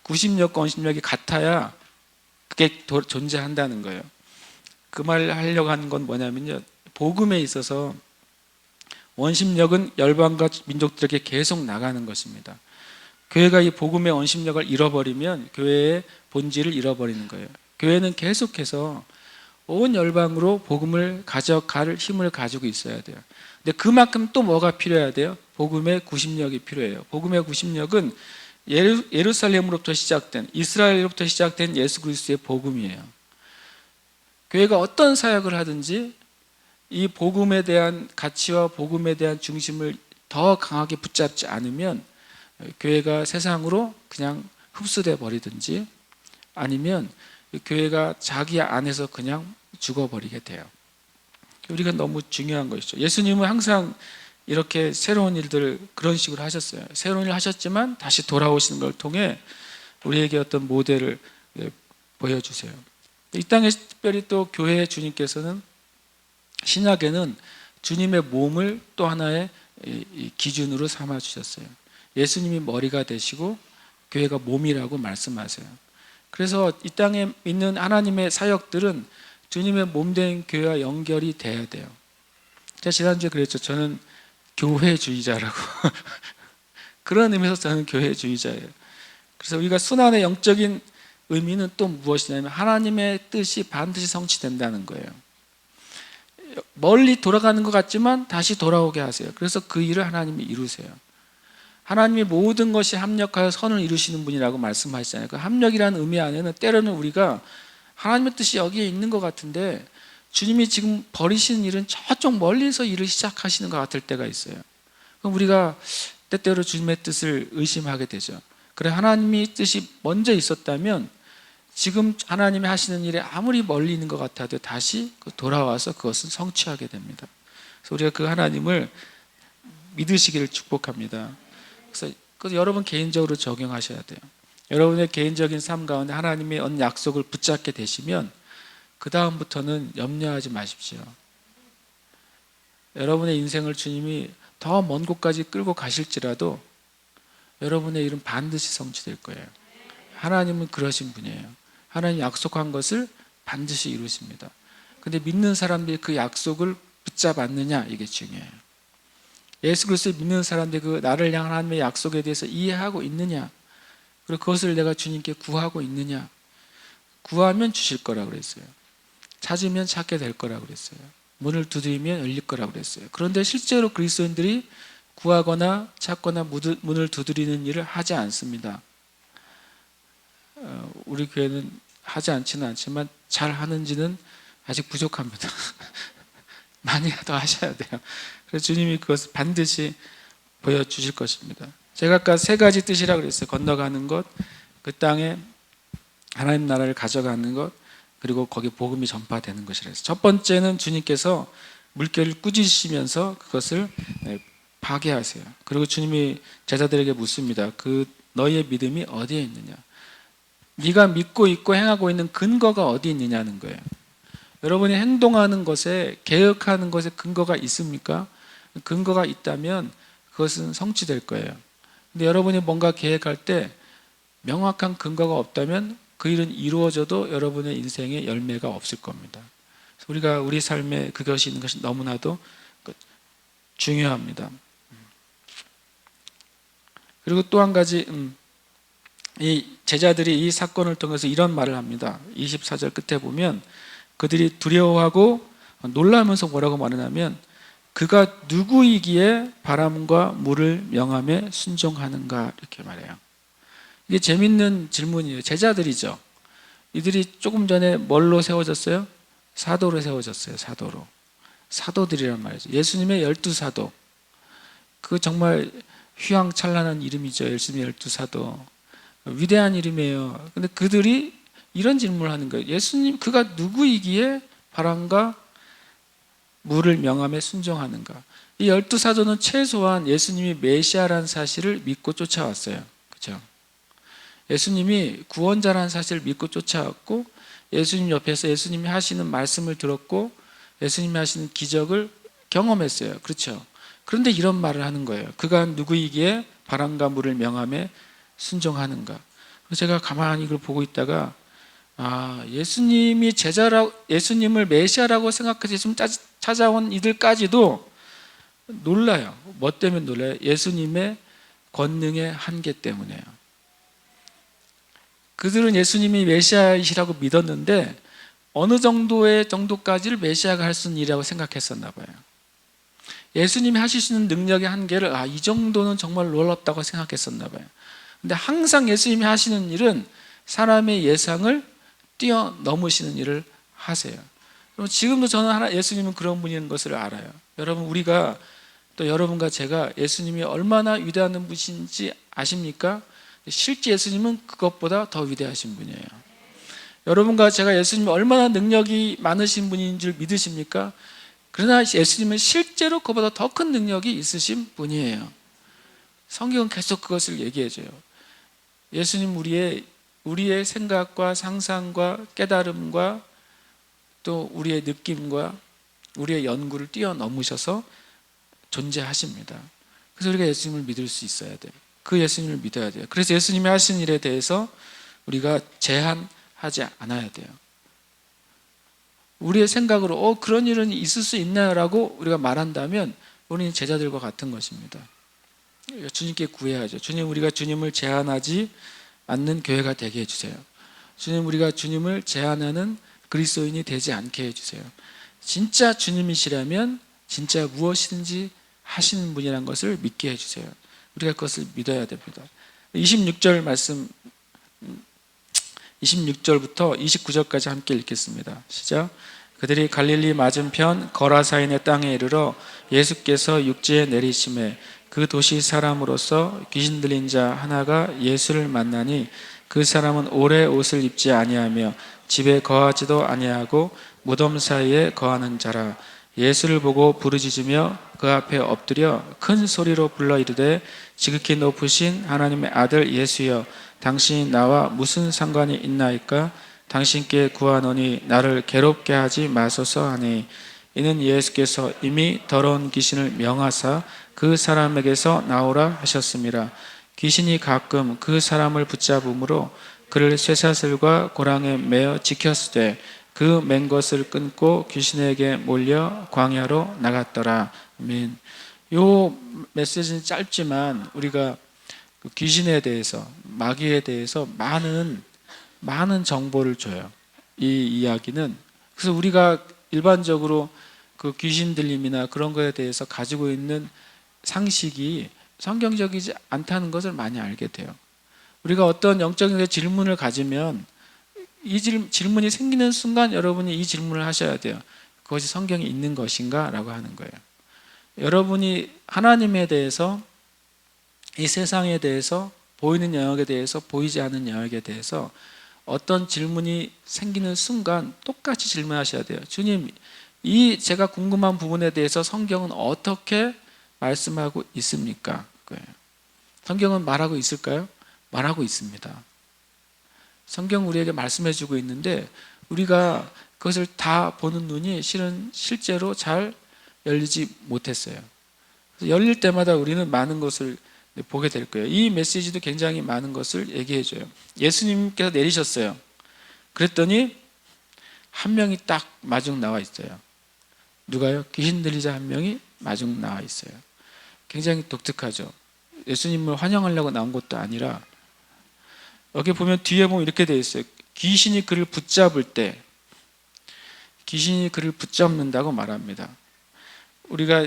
구심력과 원심력이 같아야 그게 존재한다는 거예요. 그 말을 하려고 하는 건 뭐냐면요, 복음에 있어서 원심력은 열방과 민족들에게 계속 나가는 것입니다. 교회가 이 복음의 원심력을 잃어버리면 교회의 본질을 잃어버리는 거예요. 교회는 계속해서 온 열방으로 복음을 가져갈 힘을 가지고 있어야 돼요. 근데 그만큼 또 뭐가 필요해야 돼요? 복음의 구심력이 필요해요. 복음의 구심력은 예루살렘으로부터 시작된, 이스라엘로부터 시작된 예수 그리스도의 복음이에요. 교회가 어떤 사역을 하든지 이 복음에 대한 가치와 복음에 대한 중심을 더 강하게 붙잡지 않으면 교회가 세상으로 그냥 흡수돼 버리든지 아니면 교회가 자기 안에서 그냥 죽어버리게 돼요. 우리가 너무 중요한 것이죠. 예수님은 항상 이렇게 새로운 일들을 그런 식으로 하셨어요. 새로운 일을 하셨지만 다시 돌아오시는 걸 통해 우리에게 어떤 모델을 보여주세요. 이 땅에 특별히 또 교회 주님께서는 신약에는 주님의 몸을 또 하나의 기준으로 삼아 주셨어요. 예수님이 머리가 되시고 교회가 몸이라고 말씀하세요. 그래서 이 땅에 있는 하나님의 사역들은 주님의 몸된 교회와 연결이 돼야 돼요. 제가 지난주에 그랬죠. 저는 교회주의자라고. 그런 의미에서 저는 교회주의자예요. 그래서 우리가 순환의 영적인 의미는 또 무엇이냐면 하나님의 뜻이 반드시 성취된다는 거예요. 멀리 돌아가는 것 같지만 다시 돌아오게 하세요. 그래서 그 일을 하나님이 이루세요. 하나님이 모든 것이 합력하여 선을 이루시는 분이라고 말씀하시잖아요. 그 합력이라는 의미 안에는 때로는 우리가 하나님의 뜻이 여기에 있는 것 같은데 주님이 지금 버리시는 일은 저쪽 멀리서 일을 시작하시는 것 같을 때가 있어요. 그럼 우리가 때때로 주님의 뜻을 의심하게 되죠. 그래, 하나님이 뜻이 먼저 있었다면 지금 하나님이 하시는 일에 아무리 멀리 있는 것 같아도 다시 돌아와서 그것은 성취하게 됩니다. 그래서 우리가 그 하나님을 믿으시기를 축복합니다. 그래서 여러분 개인적으로 적용하셔야 돼요. 여러분의 개인적인 삶 가운데 하나님의 어느 약속을 붙잡게 되시면 그 다음부터는 염려하지 마십시오. 여러분의 인생을 주님이 더 먼 곳까지 끌고 가실지라도 여러분의 일은 반드시 성취될 거예요. 하나님은 그러신 분이에요. 하나님 약속한 것을 반드시 이루십니다. 근데 믿는 사람들이 그 약속을 붙잡았느냐, 이게 중요해요. 예수 그리스도를 믿는 사람들이 그 나를 향한 하나님의 약속에 대해서 이해하고 있느냐, 그리고 그것을 내가 주님께 구하고 있느냐. 구하면 주실 거라고 그랬어요. 찾으면 찾게 될 거라고 그랬어요. 문을 두드리면 열릴 거라고 그랬어요. 그런데 실제로 그리스도인들이 구하거나 찾거나 문을 두드리는 일을 하지 않습니다. 우리 교회는 하지 않지는 않지만 잘 하는지는 아직 부족합니다. 많이 더 하셔야 돼요. 그래서 주님이 그것을 반드시 보여주실 것입니다. 제가 아까 세 가지 뜻이라고 그랬어요. 건너가는 것, 그 땅에 하나님 나라를 가져가는 것, 그리고 거기 복음이 전파되는 것이라 했어요. 첫 번째는 주님께서 물결을 꾸짖으시면서 그것을 파괴하세요. 그리고 주님이 제자들에게 묻습니다. 그 너희의 믿음이 어디에 있느냐? 네가 믿고 있고 행하고 있는 근거가 어디 있느냐는 거예요. 여러분이 행동하는 것에, 계획하는 것에 근거가 있습니까? 근거가 있다면 그것은 성취될 거예요. 근데 여러분이 뭔가 계획할 때 명확한 근거가 없다면 그 일은 이루어져도 여러분의 인생에 열매가 없을 겁니다. 우리가 우리 삶에 그것이 있는 것이 너무나도 중요합니다. 그리고 또 한 가지, 이 제자들이 이 사건을 통해서 이런 말을 합니다. 24절 끝에 보면 그들이 두려워하고 놀라면서 뭐라고 말하냐면 그가 누구이기에 바람과 물을 명함에 순종하는가, 이렇게 말해요. 이게 재밌는 질문이에요. 제자들이죠. 이들이 조금 전에 뭘로 세워졌어요? 사도로 세워졌어요. 사도로. 사도들이란 말이죠. 예수님의 12사도. 그 정말 휘황찬란한 이름이죠. 예수님의 12사도. 위대한 이름이에요. 근데 그들이 이런 질문을 하는 거예요. 예수님, 그가 누구이기에 바람과 물을 명함에 순종하는가? 이 12사도는 최소한 예수님이 메시아라는 사실을 믿고 쫓아왔어요. 그렇죠? 예수님이 구원자라는 사실을 믿고 쫓아왔고, 예수님 옆에서 예수님이 하시는 말씀을 들었고, 예수님이 하시는 기적을 경험했어요. 그렇죠? 그런데 이런 말을 하는 거예요. 그가 누구이기에 바람과 물을 명함에 순종하는가? 그래서 제가 가만히 이걸 보고 있다가, 예수님이 예수님을 메시아라고 생각해서 지금 찾아온 이들까지도 놀라요. 뭐 때문에 놀라요? 예수님의 권능의 한계 때문에요. 그들은 예수님이 메시아이시라고 믿었는데 어느 정도까지를 메시아가 할 수 있는 일이라고 생각했었나 봐요. 예수님이 하실 수 있는 능력의 한계를 이 정도는 정말 놀랍다고 생각했었나 봐요. 근데 항상 예수님이 하시는 일은 사람의 예상을 뛰어넘으시는 일을 하세요. 그럼 지금도 저는 예수님은 그런 분인 것을 알아요. 여러분, 우리가 또 여러분과 제가 예수님이 얼마나 위대한 분이신지 아십니까? 실제 예수님은 그것보다 더 위대하신 분이에요. 여러분과 제가 예수님이 얼마나 능력이 많으신 분인 줄 믿으십니까? 그러나 예수님은 실제로 그보다 더 큰 능력이 있으신 분이에요. 성경은 계속 그것을 얘기해줘요. 예수님 우리의 생각과 상상과 깨달음과 또 우리의 느낌과 우리의 연구를 뛰어넘으셔서 존재하십니다. 그래서 우리가 예수님을 믿을 수 있어야 돼요. 그 예수님을 믿어야 돼요. 그래서 예수님이 하신 일에 대해서 우리가 제한하지 않아야 돼요. 우리의 생각으로 그런 일은 있을 수 있나요? 라고 우리가 말한다면 우리는 제자들과 같은 것입니다. 주님께 구해야죠. 주님, 우리가 주님을 제한하지 않는 교회가 되게 해주세요. 주님, 우리가 주님을 제한하는 그리스도인이 되지 않게 해주세요. 진짜 주님이시라면 진짜 무엇이든지 하시는 분이라는 것을 믿게 해주세요. 우리가 그것을 믿어야 됩니다. 26절 말씀, 26절부터 29절까지 함께 읽겠습니다. 시작. 그들이 갈릴리 맞은편 거라사인의 땅에 이르러 예수께서 육지에 내리심에 그 도시 사람으로서 귀신 들린 자 하나가 예수를 만나니 그 사람은 오래 옷을 입지 아니하며 집에 거하지도 아니하고 무덤 사이에 거하는 자라. 예수를 보고 부르짖으며 그 앞에 엎드려 큰 소리로 불러 이르되 지극히 높으신 하나님의 아들 예수여, 당신이 나와 무슨 상관이 있나이까? 당신께 구하노니 나를 괴롭게 하지 마소서 하니, 이는 예수께서 이미 더러운 귀신을 명하사 그 사람에게서 나오라 하셨습니다. 귀신이 가끔 그 사람을 붙잡음으로 그를 쇠사슬과 고랑에 매어 지켰으되 그 맨 것을 끊고 귀신에게 몰려 광야로 나갔더라. 아멘. 요 메시지는 짧지만 우리가 귀신에 대해서, 마귀에 대해서 많은 정보를 줘요. 이 이야기는. 그래서 우리가 일반적으로 그 귀신 들림이나 그런 거에 대해서 가지고 있는 상식이 성경적이지 않다는 것을 많이 알게 돼요. 우리가 어떤 영적인 질문을 가지면 이 질문이 생기는 순간 여러분이 이 질문을 하셔야 돼요. 그것이 성경에 있는 것인가? 라고 하는 거예요. 여러분이 하나님에 대해서, 이 세상에 대해서, 보이는 영역에 대해서, 보이지 않는 영역에 대해서 어떤 질문이 생기는 순간 똑같이 질문하셔야 돼요. 주님, 이 제가 궁금한 부분에 대해서 성경은 어떻게 말씀하고 있습니까? 성경은 말하고 있을까요? 말하고 있습니다. 성경 우리에게 말씀해 주고 있는데 우리가 그것을 다 보는 눈이 실제로 잘 열리지 못했어요. 열릴 때마다 우리는 많은 것을 보게 될 거예요. 이 메시지도 굉장히 많은 것을 얘기해 줘요. 예수님께서 내리셨어요. 그랬더니 한 명이 딱 마중 나와 있어요. 누가요? 귀신 들리자 한 명이 마중 나와 있어요. 굉장히 독특하죠. 예수님을 환영하려고 나온 것도 아니라, 여기 보면 뒤에 보면 이렇게 되어 있어요. 귀신이 그를 붙잡을 때, 귀신이 그를 붙잡는다고 말합니다. 우리가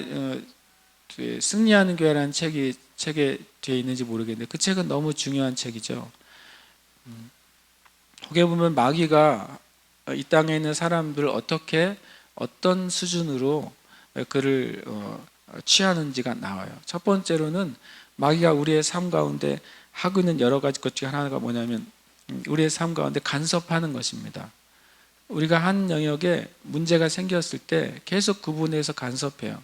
승리하는 교회라는 책에 뒤에 있는지 모르겠는데 그 책은 너무 중요한 책이죠. 거기에 보면 마귀가 이 땅에 있는 사람들을 어떤 수준으로 그를 취하는지가 나와요. 첫 번째로는 마귀가 우리의 삶 가운데 하고 있는 여러 가지 것 중에 하나가 뭐냐면 우리의 삶 가운데 간섭하는 것입니다. 우리가 한 영역에 문제가 생겼을 때 계속 그 부분에서 간섭해요.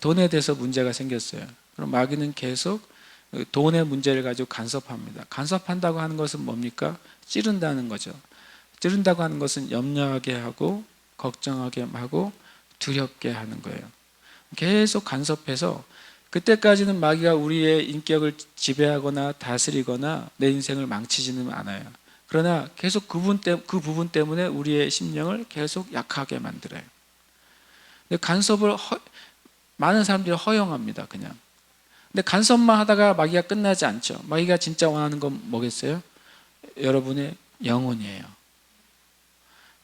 돈에 대해서 문제가 생겼어요. 그럼 마귀는 계속 돈의 문제를 가지고 간섭합니다. 간섭한다고 하는 것은 뭡니까? 찌른다는 거죠. 찌른다고 하는 것은 염려하게 하고 걱정하게 하고 두렵게 하는 거예요. 계속 간섭해서 그때까지는 마귀가 우리의 인격을 지배하거나 다스리거나 내 인생을 망치지는 않아요. 그러나 계속 그 부분 때문에 우리의 심령을 계속 약하게 만들어요. 근데 간섭을 많은 사람들이 허용합니다. 그냥. 근데 간섭만 하다가 마귀가 끝나지 않죠. 마귀가 진짜 원하는 건 뭐겠어요? 여러분의 영혼이에요.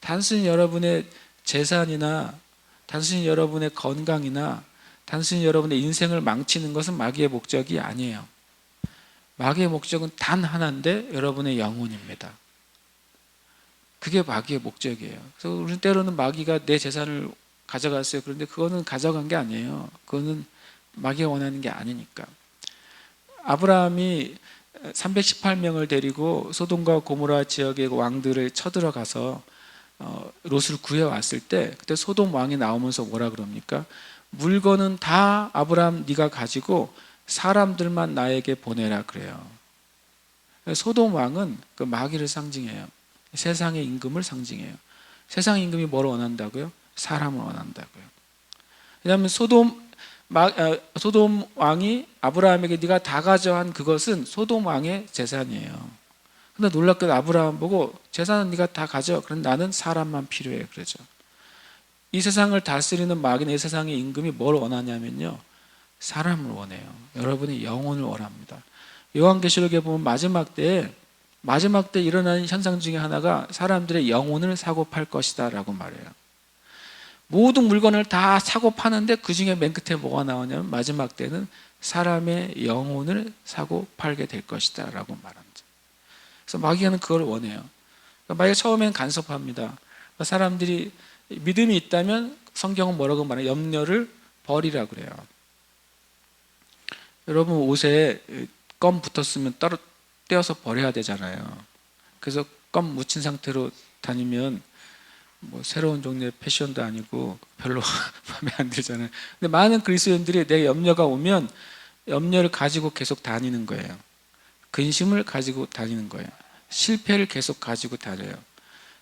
단순히 여러분의 재산이나 단순히 여러분의 건강이나 단순히 여러분의 인생을 망치는 것은 마귀의 목적이 아니에요. 마귀의 목적은 단 하나인데 여러분의 영혼입니다. 그게 마귀의 목적이에요. 그래서 우리는 때로는 마귀가 내 재산을 가져갔어요. 그런데 그거는 가져간 게 아니에요. 그거는 마귀가 원하는 게 아니니까. 아브라함이 318명을 데리고 소돔과 고모라 지역의 왕들을 쳐들어가서 롯을 구해왔을 때 그때 소돔 왕이 나오면서 뭐라 그럽니까? 물건은 다 아브라함 네가 가지고 사람들만 나에게 보내라 그래요. 소돔 왕은 그 마귀를 상징해요. 세상의 임금을 상징해요. 세상 임금이 뭘 원한다고요? 사람을 원한다고요. 왜냐하면 소돔 왕이 아브라함에게 네가 다 가져한 그것은 소돔 왕의 재산이에요. 근데 놀랍게도 아브라함 보고 재산은 네가 다 가져. 그런데 나는 사람만 필요해. 그러죠. 이 세상을 다스리는 마귀는 이 세상의 임금이 뭘 원하냐면요. 사람을 원해요. 여러분의 영혼을 원합니다. 요한계시록에 보면 마지막 때 일어나는 현상 중에 하나가 사람들의 영혼을 사고 팔 것이다 라고 말해요. 모든 물건을 다 사고 파는데 그 중에 맨 끝에 뭐가 나오냐면 마지막 때는 사람의 영혼을 사고 팔게 될 것이다 라고 말합니다. 그래서 마귀는 그걸 원해요. 그러니까 마귀가 처음에는 간섭합니다. 사람들이 믿음이 있다면 성경은 뭐라고 말해요? 염려를 버리라 그래요. 여러분 옷에 껌 붙었으면 따로 떼어서 버려야 되잖아요. 그래서 껌 묻힌 상태로 다니면 뭐 새로운 종류의 패션도 아니고 별로 마음에 안 들잖아요. 근데 많은 그리스도인들이 내 염려가 오면 염려를 가지고 계속 다니는 거예요. 근심을 가지고 다니는 거예요. 실패를 계속 가지고 다녀요.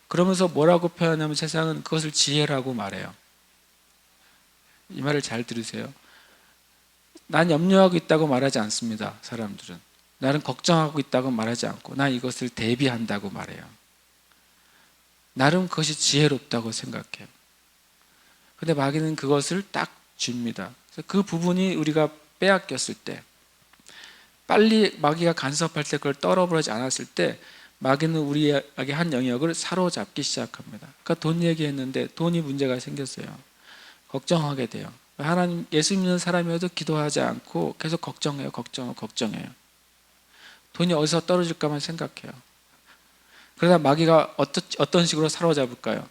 그러면서 뭐라고 표현하면 세상은 그것을 지혜라고 말해요. 이 말을 잘 들으세요. 난 염려하고 있다고 말하지 않습니다. 사람들은 나는 걱정하고 있다고 말하지 않고 난 이것을 대비한다고 말해요. 나름 그것이 지혜롭다고 생각해요. 근데 마귀는 그것을 딱 줍니다. 그래서 그 부분이 우리가 빼앗겼을 때, 빨리 마귀가 간섭할 때 그걸 떨어버리지 않았을 때 마귀는 우리에게 한 영역을 사로잡기 시작합니다. 그러니까 돈 얘기했는데 돈이 문제가 생겼어요. 걱정하게 돼요. 하나님, 예수 믿는 사람이어도 기도하지 않고 계속 걱정해요. 걱정해요. 돈이 어디서 떨어질까만 생각해요. 그러다 마귀가 어떤 식으로 사로잡을까요?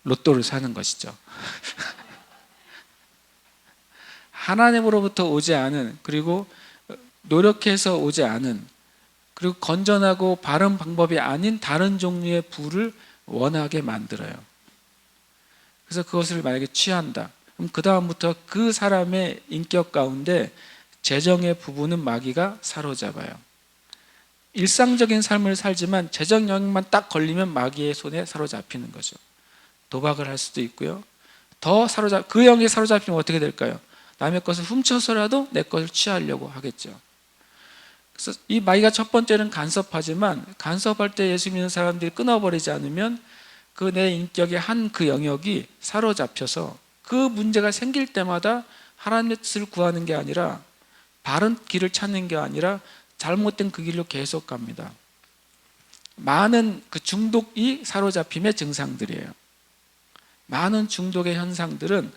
로또를 사는 것이죠. 하나님으로부터 오지 않은, 그리고 노력해서 오지 않은, 그리고 건전하고 바른 방법이 아닌 다른 종류의 부를 원하게 만들어요. 그래서 그것을 만약에 취한다. 그럼 그 다음부터 그 사람의 인격 가운데 재정의 부분은 마귀가 사로잡아요. 일상적인 삶을 살지만 재정 영역만 딱 걸리면 마귀의 손에 사로잡히는 거죠. 도박을 할 수도 있고요. 그 영역에 사로잡히면 어떻게 될까요? 남의 것을 훔쳐서라도 내 것을 취하려고 하겠죠. 그래서 이 마귀가 첫 번째는 간섭하지만, 간섭할 때 예수 믿는 사람들이 끊어버리지 않으면 그 내 인격의 한 그 영역이 사로잡혀서 그 문제가 생길 때마다 하나님의 뜻을 구하는 게 아니라, 바른 길을 찾는 게 아니라 잘못된 그 길로 계속 갑니다. 많은 그 중독이 사로잡힘의 증상들이에요. 많은 중독의 현상들은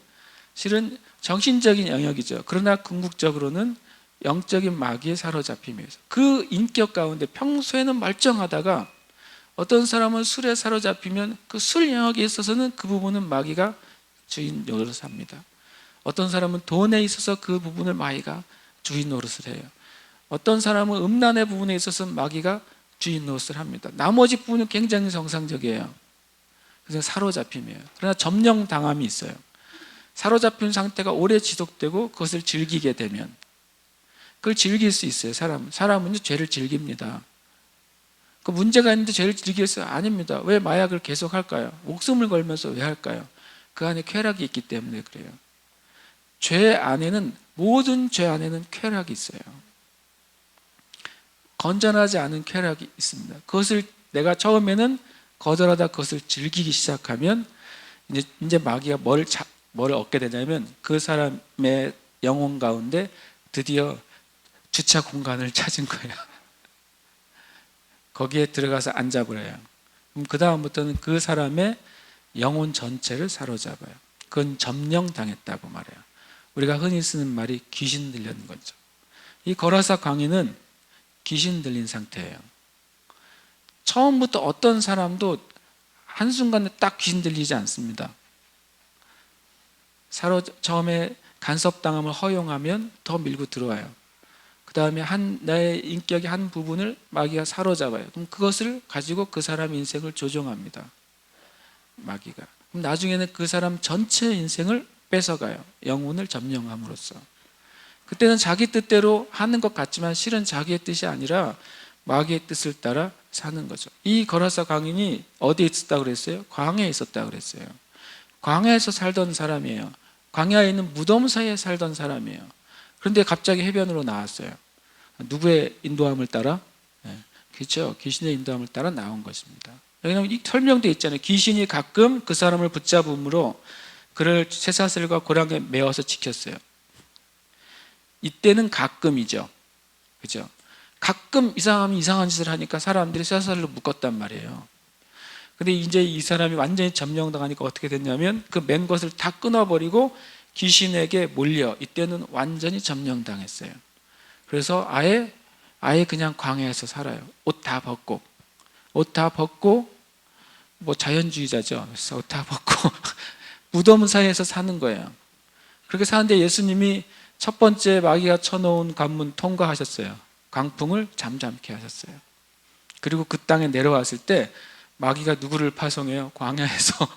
실은 정신적인 영역이죠. 그러나 궁극적으로는 영적인 마귀에 사로잡힘이에요. 그 인격 가운데 평소에는 멀쩡하다가 어떤 사람은 술에 사로잡히면 그 술 영역에 있어서는 그 부분은 마귀가 주인 노릇을 합니다. 어떤 사람은 돈에 있어서 그 부분을 마귀가 주인 노릇을 해요. 어떤 사람은 음란의 부분에 있어서 마귀가 주인 노릇을 합니다. 나머지 부분은 굉장히 정상적이에요. 그래서 사로잡힘이에요. 그러나 점령당함이 있어요. 사로잡힌 상태가 오래 지속되고 그것을 즐기게 되면, 그걸 즐길 수 있어요. 사람은 죄를 즐깁니다. 그 문제가 있는데 죄를 즐기겠어요? 아닙니다. 왜 마약을 계속 할까요? 목숨을 걸면서 왜 할까요? 그 안에 쾌락이 있기 때문에 그래요. 모든 죄 안에는 쾌락이 있어요. 건전하지 않은 쾌락이 있습니다. 그것을 내가 처음에는 거절하다 그것을 즐기기 시작하면 이제 마귀가 뭘 얻게 되냐면 그 사람의 영혼 가운데 드디어 주차 공간을 찾은 거예요. 거기에 들어가서 앉아버려요. 그럼 그 다음부터는 그 사람의 영혼 전체를 사로잡아요. 그건 점령당했다고 말해요. 우리가 흔히 쓰는 말이 귀신 들렸는 거죠. 이 거라사 광인은 귀신 들린 상태예요. 처음부터 어떤 사람도 한순간에 딱 귀신 들리지 않습니다. 처음에 간섭당함을 허용하면 더 밀고 들어와요. 그 다음에 나의 인격의 한 부분을 마귀가 사로잡아요. 그럼 그것을 가지고 그 사람의 인생을 조종합니다. 마귀가. 그럼 나중에는 그 사람 전체 인생을 뺏어가요. 영혼을 점령함으로써. 그때는 자기 뜻대로 하는 것 같지만 실은 자기의 뜻이 아니라 마귀의 뜻을 따라 사는 거죠. 이 거라사 광인이 어디에 있었다고 그랬어요? 광야에 있었다고 그랬어요. 광야에서 살던 사람이에요. 광야에 있는 무덤 사이에 살던 사람이에요. 그런데 갑자기 해변으로 나왔어요. 누구의 인도함을 따라? 네, 그렇죠. 귀신의 인도함을 따라 나온 것입니다. 여기는 설명되어 있잖아요. 귀신이 가끔 그 사람을 붙잡음으로 그를 쇠사슬과 고랑에 메어서 지켰어요. 이때는 가끔이죠. 그죠? 가끔 이상한 짓을 하니까 사람들이 쇠사슬로 묶었단 말이에요. 근데 이제 이 사람이 완전히 점령당하니까 어떻게 됐냐면 그 맨 것을 다 끊어버리고 귀신에게 몰려 이때는 완전히 점령당했어요. 그래서 아예 그냥 광야에서 살아요. 옷 다 벗고 뭐 자연주의자죠. 그래서 옷 다 벗고 무덤 사이에서 사는 거예요. 그렇게 사는데 예수님이 첫 번째 마귀가 쳐놓은 관문 통과하셨어요. 광풍을 잠잠케 하셨어요. 그리고 그 땅에 내려왔을 때 마귀가 누구를 파송해요? 광야에서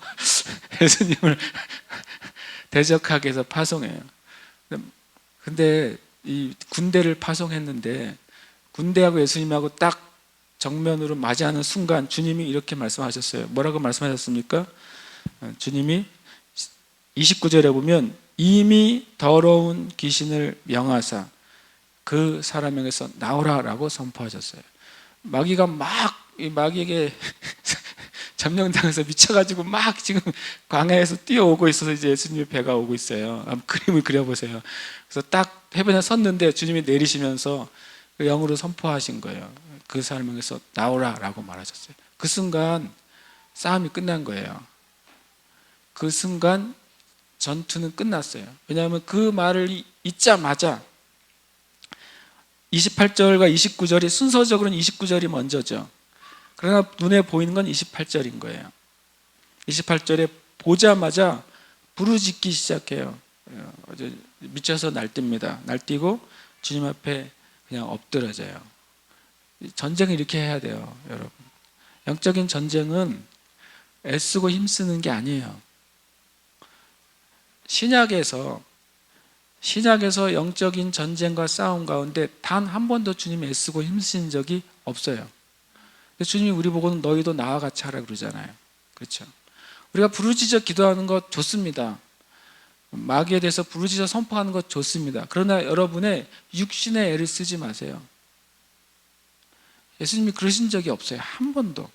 예수님을 대적하게 해서 파송해요. 근데 이 군대를 파송했는데 군대하고 예수님하고 딱 정면으로 맞이하는 순간 주님이 이렇게 말씀하셨어요. 뭐라고 말씀하셨습니까? 주님이 29절에 보면 이미 더러운 귀신을 명하사 그 사람에게서 나오라라고 선포하셨어요. 마귀가 이 마귀에게 점령당해서 미쳐가지고 막 지금 광야에서 뛰어오고 있어서 이제 예수님의 배가 오고 있어요. 한번 그림을 그려보세요. 그래서 딱 해변에 섰는데 주님이 내리시면서 그 영으로 선포하신 거예요. 그 사람에게서 나오라라고 말하셨어요. 그 순간 싸움이 끝난 거예요. 그 순간 전투는 끝났어요. 왜냐하면 그 말을 잊자마자 28절과 29절이 순서적으로는 29절이 먼저죠. 그러나 눈에 보이는 건 28절인 거예요. 28절에 보자마자 부르짖기 시작해요. 미쳐서 날뜁니다. 날뛰고 주님 앞에 그냥 엎드러져요. 전쟁을 이렇게 해야 돼요, 여러분. 영적인 전쟁은 애쓰고 힘쓰는 게 아니에요. 신약에서 영적인 전쟁과 싸움 가운데 단 한 번도 주님이 애쓰고 힘쓰신 적이 없어요. 주님이 우리 보고는 너희도 나와 같이 하라 그러잖아요. 그렇죠? 우리가 부르짖어 기도하는 것 좋습니다. 마귀에 대해서 부르짖어 선포하는 것 좋습니다. 그러나 여러분의 육신의 애를 쓰지 마세요. 예수님이 그러신 적이 없어요. 한 번도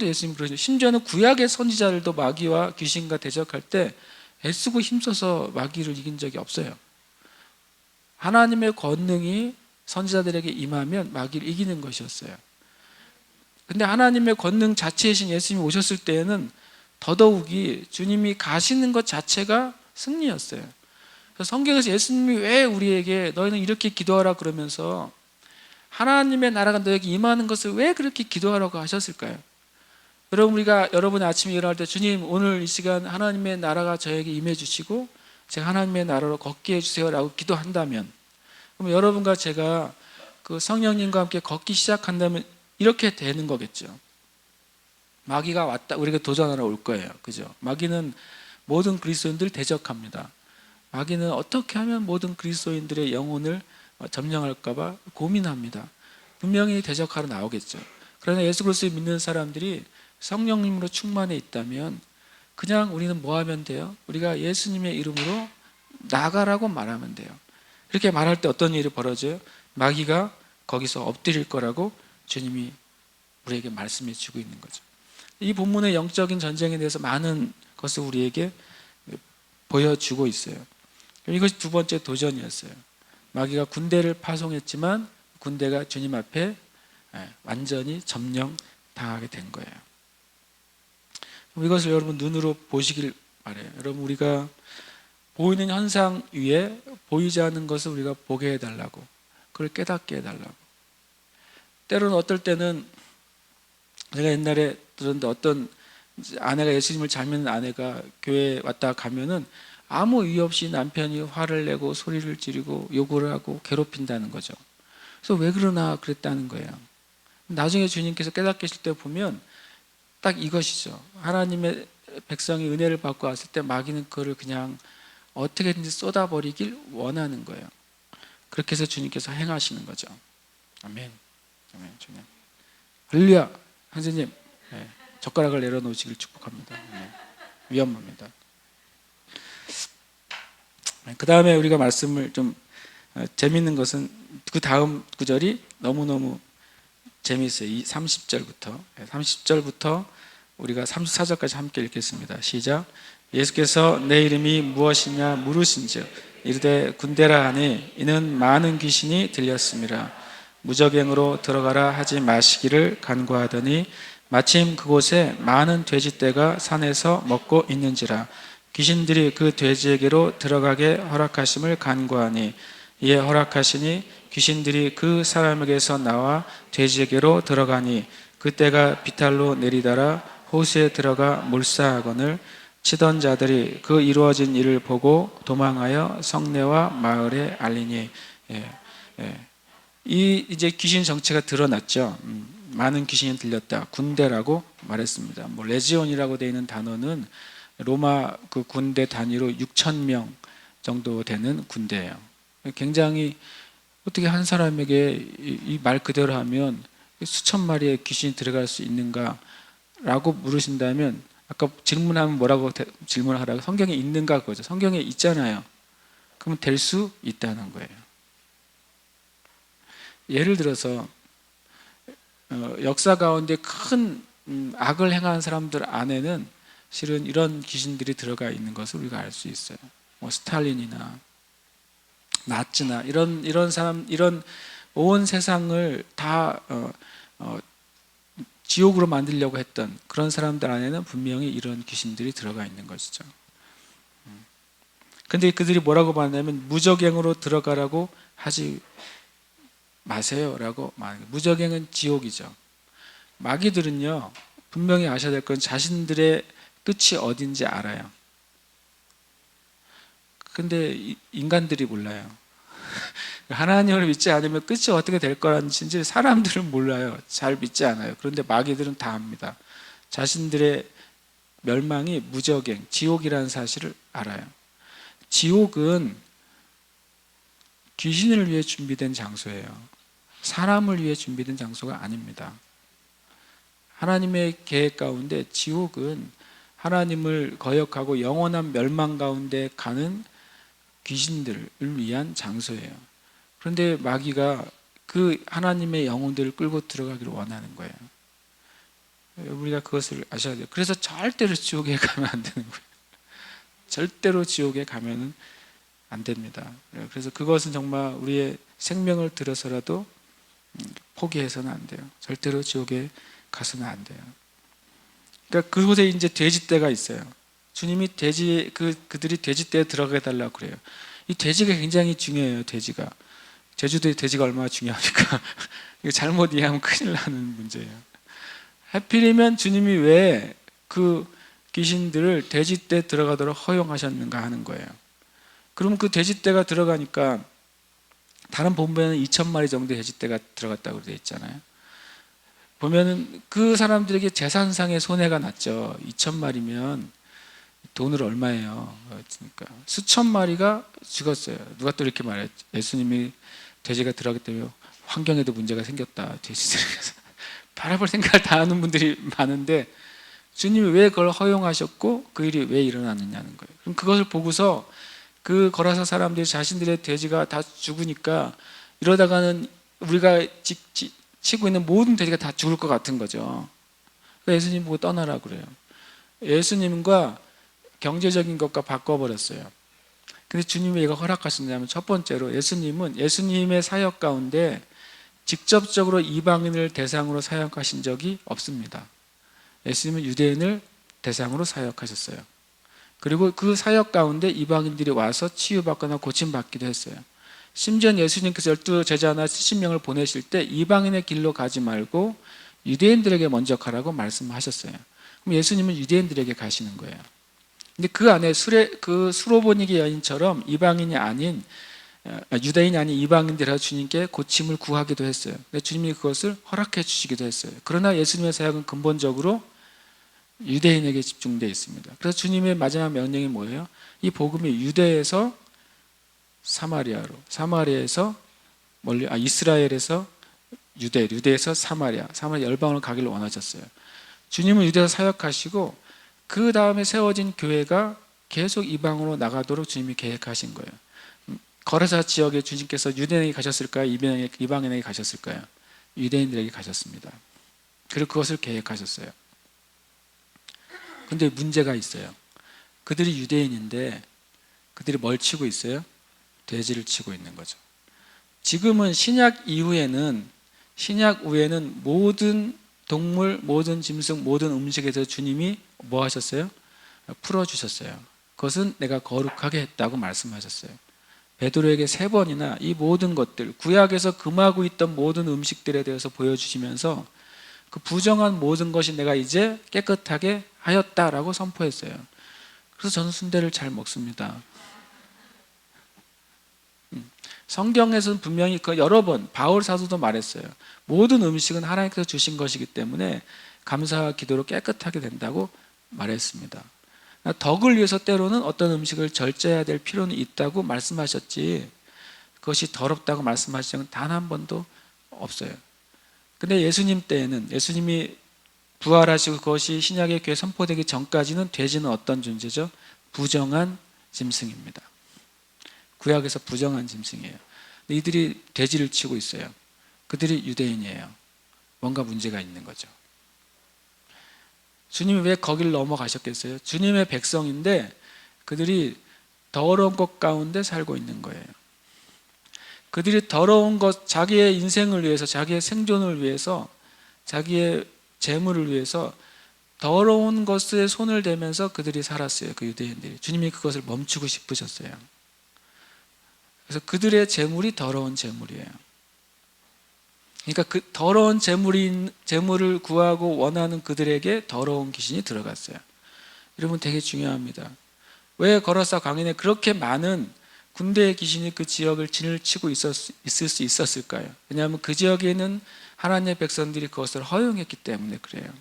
예수님이 그러신, 심지어는 구약의 선지자들도 마귀와 귀신과 대적할 때 애쓰고 힘써서 마귀를 이긴 적이 없어요. 하나님의 권능이 선지자들에게 임하면 마귀를 이기는 것이었어요. 근데 하나님의 권능 자체이신 예수님이 오셨을 때에는 더더욱이 주님이 가시는 것 자체가 승리였어요. 그래서 성경에서 예수님이 왜 우리에게 너희는 이렇게 기도하라 그러면서 하나님의 나라가 너에게 임하는 것을 왜 그렇게 기도하라고 하셨을까요? 여러분이 아침에 일어날 때 주님 오늘 이 시간 하나님의 나라가 저에게 임해 주시고 제가 하나님의 나라로 걷게 해주세요 라고 기도한다면, 그럼 여러분과 제가 그 성령님과 함께 걷기 시작한다면 이렇게 되는 거겠죠. 마귀가 왔다 우리가 도전하러 올 거예요. 그죠? 마귀는 모든 그리스도인들 대적합니다. 마귀는 어떻게 하면 모든 그리스도인들의 영혼을 점령할까 봐 고민합니다. 분명히 대적하러 나오겠죠. 그러나 예수 그리스도를 믿는 사람들이 성령님으로 충만해 있다면 그냥 우리는 뭐 하면 돼요? 우리가 예수님의 이름으로 나가라고 말하면 돼요. 이렇게 말할 때 어떤 일이 벌어져요? 마귀가 거기서 엎드릴 거라고 주님이 우리에게 말씀해 주고 있는 거죠. 이 본문의 영적인 전쟁에 대해서 많은 것을 우리에게 보여주고 있어요. 이것이 두 번째 도전이었어요. 마귀가 군대를 파송했지만 군대가 주님 앞에 완전히 점령당하게 된 거예요. 이것을 여러분 눈으로 보시길 바라요. 여러분, 우리가 보이는 현상 위에 보이지 않는 것을 우리가 보게 해달라고, 그걸 깨닫게 해달라고. 때로는 어떨 때는 제가 옛날에 들었는데 어떤 아내가, 예수님을 잘 믿는 아내가 교회에 왔다 가면은 아무 이유 없이 남편이 화를 내고 소리를 지르고 욕을 하고 괴롭힌다는 거죠. 그래서 왜 그러나 그랬다는 거예요. 나중에 주님께서 깨닫게 하실 때 보면 딱 이것이죠. 하나님의 백성이 은혜를 받고 왔을 때 마귀는 그거를 그냥 어떻게든지 쏟아버리길 원하는 거예요. 그렇게 해서 주님께서 행하시는 거죠. 아멘. 아멘. 주님. 할렐루야. 선생님, 젓가락을 내려놓으시길 축복합니다. 위험합니다. 그 다음에 우리가 말씀을 좀 재밌는 것은 그 다음 구절이 너무너무 재미있어요. 이 30절부터 우리가 34절까지 함께 읽겠습니다. 시작. 예수께서 내 이름이 무엇이냐 물으신즉 이르되 군대라 하니 이는 많은 귀신이 들렸음이라. 무적행으로 들어가라 하지 마시기를 간구하더니 마침 그곳에 많은 돼지떼가 산에서 먹고 있는지라. 귀신들이 그 돼지에게로 들어가게 허락하심을 간구하니 이에 허락하시니 귀신들이 그 사람에게서 나와 돼지에게로 들어가니 그때가 비탈로 내리다라 호수에 들어가 몰사하거늘 치던 자들이 그 이루어진 일을 보고 도망하여 성내와 마을에 알리니. 예, 예. 이제 귀신 정체가 드러났죠. 많은 귀신이 들렸다. 군대라고 말했습니다. 뭐 레지온이라고 되어 있는 단어는 로마 그 군대 단위로 6천 명 정도 되는 군대예요. 굉장히 어떻게 한 사람에게 이 말 그대로 하면 수천 마리의 귀신이 들어갈 수 있는가라고 물으신다면 아까 질문하면 뭐라고 질문하라고 성경에 있는가 그거죠. 성경에 있잖아요. 그러면 될 수 있다는 거예요. 예를 들어서 역사 가운데 큰 악을 행한 사람들 안에는 실은 이런 귀신들이 들어가 있는 것을 우리가 알 수 있어요. 뭐 스탈린이나 나치나 이런 사람, 이런 온 세상을 다 지옥으로 만들려고 했던 그런 사람들 안에는 분명히 이런 귀신들이 들어가 있는 것이죠. 근데 그들이 뭐라고 말하냐면 무적행으로 들어가라고 하지 마세요라고 말합니다. 무적행은 지옥이죠. 마귀들은요, 분명히 아셔야 될 건 자신들의 끝이 어딘지 알아요. 근데 인간들이 몰라요. 하나님을 믿지 않으면 끝이 어떻게 될 거라는 진짜 사람들은 몰라요. 잘 믿지 않아요. 그런데 마귀들은 다 압니다. 자신들의 멸망이 무적행, 지옥이라는 사실을 알아요. 지옥은 귀신을 위해 준비된 장소예요. 사람을 위해 준비된 장소가 아닙니다. 하나님의 계획 가운데 지옥은 하나님을 거역하고 영원한 멸망 가운데 가는 귀신들을 위한 장소예요. 그런데 마귀가 그 하나님의 영혼들을 끌고 들어가기를 원하는 거예요. 우리가 그것을 아셔야 돼요. 그래서 절대로 지옥에 가면 안 되는 거예요. 절대로 지옥에 가면은 안 됩니다. 그래서 그것은 정말 우리의 생명을 들어서라도 포기해서는 안 돼요. 절대로 지옥에 가서는 안 돼요. 그러니까 그곳에 이제 돼지떼가 있어요. 주님이 그들이 돼지떼에 들어가 달라고 그래요. 이 돼지가 굉장히 중요해요. 돼지가. 제주도에 돼지가 얼마나 중요합니까? 이거 잘못 이해하면 큰일 나는 문제예요. 하필이면 주님이 왜 그 귀신들을 돼지떼에 들어가도록 허용하셨는가 하는 거예요. 그러면 그 돼지떼가 들어가니까 다른 본문에는 2,000마리 정도의 돼지떼가 들어갔다고 되어 있잖아요. 보면은 그 사람들에게 재산상의 손해가 났죠. 2,000마리면 돈으로 얼마예요? 그러니까 수천 마리가 죽었어요. 누가 또 이렇게 말했죠. 예수님이 돼지가 들어가기 때문에 환경에도 문제가 생겼다. 돼지들에게서 바라볼 생각을 다 하는 분들이 많은데 주님이 왜 그걸 허용하셨고 그 일이 왜 일어났느냐는 거예요. 그럼 그것을 보고서 그 거라사 사람들이 자신들의 돼지가 다 죽으니까 이러다가는 우리가 치고 있는 모든 돼지가 다 죽을 것 같은 거죠. 그러니까 예수님 보고 떠나라 그래요. 예수님과 경제적인 것과 바꿔버렸어요. 근데 주님이 이거 허락하셨냐면 첫 번째로 예수님은 예수님의 사역 가운데 직접적으로 이방인을 대상으로 사역하신 적이 없습니다. 예수님은 유대인을 대상으로 사역하셨어요. 그리고 그 사역 가운데 이방인들이 와서 치유받거나 고침받기도 했어요. 심지어 예수님께서 12제자나 70명을 보내실 때 이방인의 길로 가지 말고 유대인들에게 먼저 가라고 말씀하셨어요. 그럼 예수님은 유대인들에게 가시는 거예요. 근데 그 안에 그 수로보니게 여인처럼 이방인이 아닌 유대인이 아닌 이방인들이 주님께 고침을 구하기도 했어요. 주님이 그것을 허락해 주시기도 했어요. 그러나 예수님의 사역은 근본적으로 유대인에게 집중되어 있습니다. 그래서 주님의 마지막 명령이 뭐예요? 이 복음이 유대에서 사마리아로, 사마리아에서 이스라엘에서 유대에서 사마리아 열방으로 가기를 원하셨어요. 주님은 유대에서 사역하시고 그 다음에 세워진 교회가 계속 이방으로 나가도록 주님이 계획하신 거예요. 거라사 지역에 주님께서 유대인에게 가셨을까요? 이방인에게 가셨을까요? 유대인들에게 가셨습니다. 그리고 그것을 계획하셨어요. 그런데 문제가 있어요. 그들이 유대인인데 그들이 뭘 치고 있어요? 돼지를 치고 있는 거죠. 지금은 신약 이후에는 모든 동물, 모든 짐승, 모든 음식에서 주님이 뭐 하셨어요? 풀어주셨어요. 그것은 내가 거룩하게 했다고 말씀하셨어요. 베드로에게 3번이나 이 모든 것들, 구약에서 금하고 있던 모든 음식들에 대해서 보여주시면서 그 부정한 모든 것이 내가 이제 깨끗하게 하였다라고 선포했어요. 그래서 저는 순대를 잘 먹습니다. 성경에서는 분명히 그 여러 번 바울 사도도 말했어요. 모든 음식은 하나님께서 주신 것이기 때문에 감사와 기도로 깨끗하게 된다고 말했습니다. 덕을 위해서 때로는 어떤 음식을 절제해야 될 필요는 있다고 말씀하셨지, 그것이 더럽다고 말씀하신 적은 단 한 번도 없어요. 근데 예수님 때에는, 예수님이 부활하시고 그것이 신약의 교회 선포되기 전까지는 돼지는 어떤 존재죠? 부정한 짐승입니다. 구약에서 부정한 짐승이에요. 이들이 돼지를 치고 있어요. 그들이 유대인이에요. 뭔가 문제가 있는 거죠. 주님이 왜 거기를 넘어가셨겠어요? 주님의 백성인데 그들이 더러운 것 가운데 살고 있는 거예요. 그들이 더러운 것, 자기의 인생을 위해서, 자기의 생존을 위해서, 자기의 재물을 위해서 더러운 것에 손을 대면서 그들이 살았어요. 그 유대인들이. 주님이 그것을 멈추고 싶으셨어요. 그래서 그들의 재물이 더러운 재물이에요. 그러니까 그 더러운 재물을 구하고 원하는 그들에게 더러운 귀신이 들어갔어요. 여러분, 되게 중요합니다. 왜 거라사 광야에 그렇게 많은 군대의 귀신이 그 지역을 진을 치고 있을 수 있었을까요? 왜냐하면 그 지역에는 하나님의 백성들이 그것을 허용했기 때문에 그래요.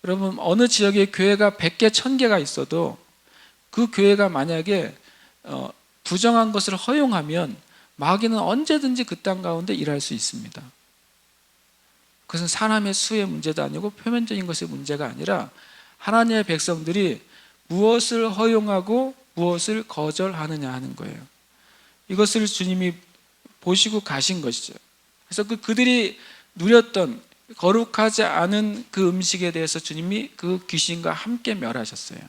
여러분, 어느 지역에 교회가 100개, 1000개가 있어도 그 교회가 만약에 부정한 것을 허용하면 마귀는 언제든지 그 땅 가운데 일할 수 있습니다. 그것은 사람의 수의 문제도 아니고 표면적인 것의 문제가 아니라 하나님의 백성들이 무엇을 허용하고 무엇을 거절하느냐 하는 거예요. 이것을 주님이 보시고 가신 것이죠. 그래서 그들이 누렸던 거룩하지 않은 그 음식에 대해서 주님이 그 귀신과 함께 멸하셨어요.